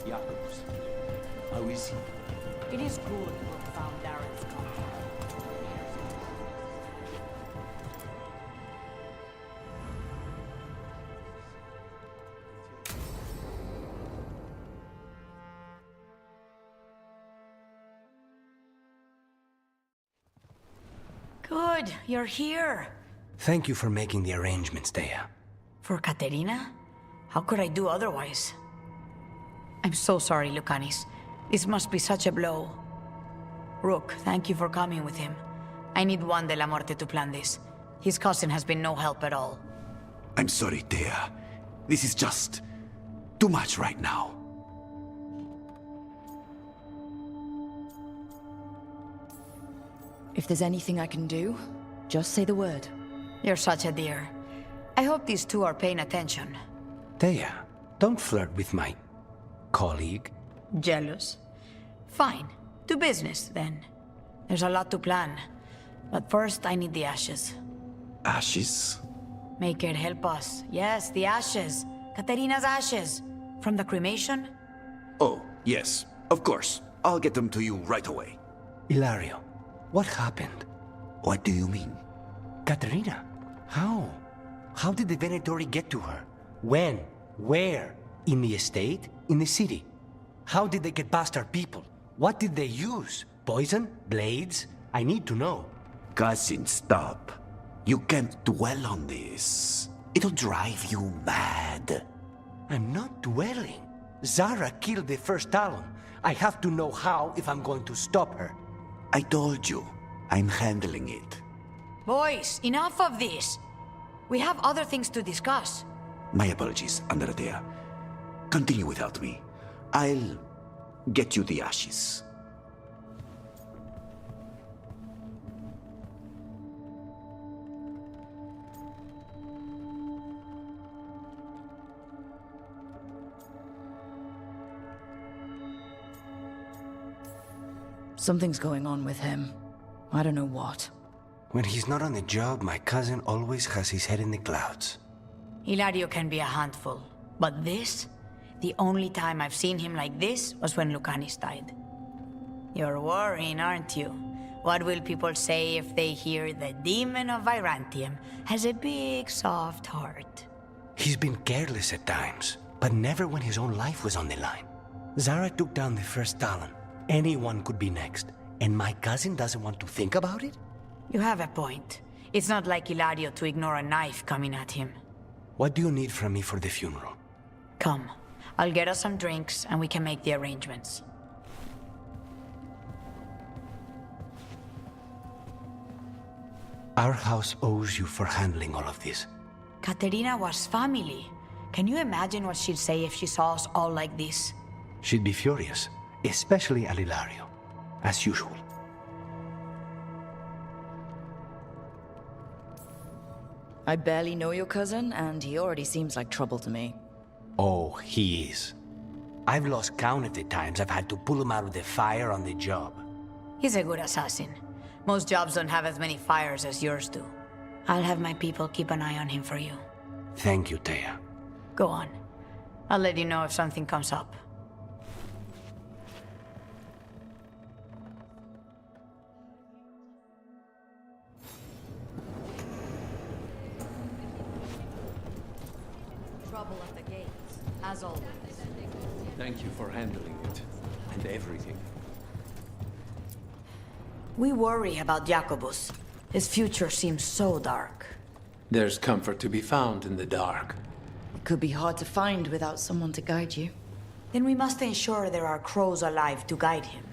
Jacobus. How is he? It is good to have found Darren's contact. good. You're here. Thank you for making the arrangements, Thea. For Katerina? How could I do otherwise? I'm so sorry, Lucanis. This must be such a blow. Rook, thank you for coming with him. I need Juan de la Muerte to plan this. His cousin has been no help at all. I'm sorry, Thea. This is just too much right now. If there's anything I can do, just say the word. You're such a dear. I hope these two are paying attention. Thea, don't flirt with my colleague. Jealous? Fine. To business, then. There's a lot to plan. But first, I need the ashes. Ashes? Make it help us. Yes, the ashes. Katerina's ashes. From the cremation? Oh, yes. Of course. I'll get them to you right away. Hilario, what happened? What do you mean? Katerina, how? How did the Venatori get to her? When? Where? In the estate? In the city? How did they get past our people? What did they use? Poison? Blades? I need to know. Cousin, stop. You can't dwell on this. It'll drive you mad. I'm not dwelling. Zara killed the first Talon. I have to know how if I'm going to stop her. I told you. I'm handling it. Boys, enough of this. We have other things to discuss. My apologies, Andrea. Continue without me. I'll get you the ashes. Something's going on with him. I don't know what. When he's not on the job, my cousin always has his head in the clouds. Hilario can be a handful. But this? The only time I've seen him like this was when Lucanis died. You're worrying, aren't you? What will people say if they hear the demon of Virantium has a big, soft heart? He's been careless at times, but never when his own life was on the line. Zara took down the first Talon. Anyone could be next, and my cousin doesn't want to think about it? You have a point. It's not like Hilario to ignore a knife coming at him. What do you need from me for the funeral? Come. I'll get us some drinks, and we can make the arrangements. Our house owes you for handling all of this. Katerina was family. Can you imagine what she'd say if she saw us all like this? She'd be furious, especially at Hilario, as usual. I barely know your cousin, and he already seems like trouble to me. Oh, he is. I've lost count of the times I've had to pull him out of the fire on the job. He's a good assassin. Most jobs don't have as many fires as yours do. I'll have my people keep an eye on him for you. Thank you, Thea. Go on. I'll let you know if something comes up. Trouble at the gates, as always. Thank you for handling it. And everything. We worry about Jacobus. His future seems so dark. There's comfort to be found in the dark. It could be hard to find without someone to guide you. Then we must ensure there are crows alive to guide him.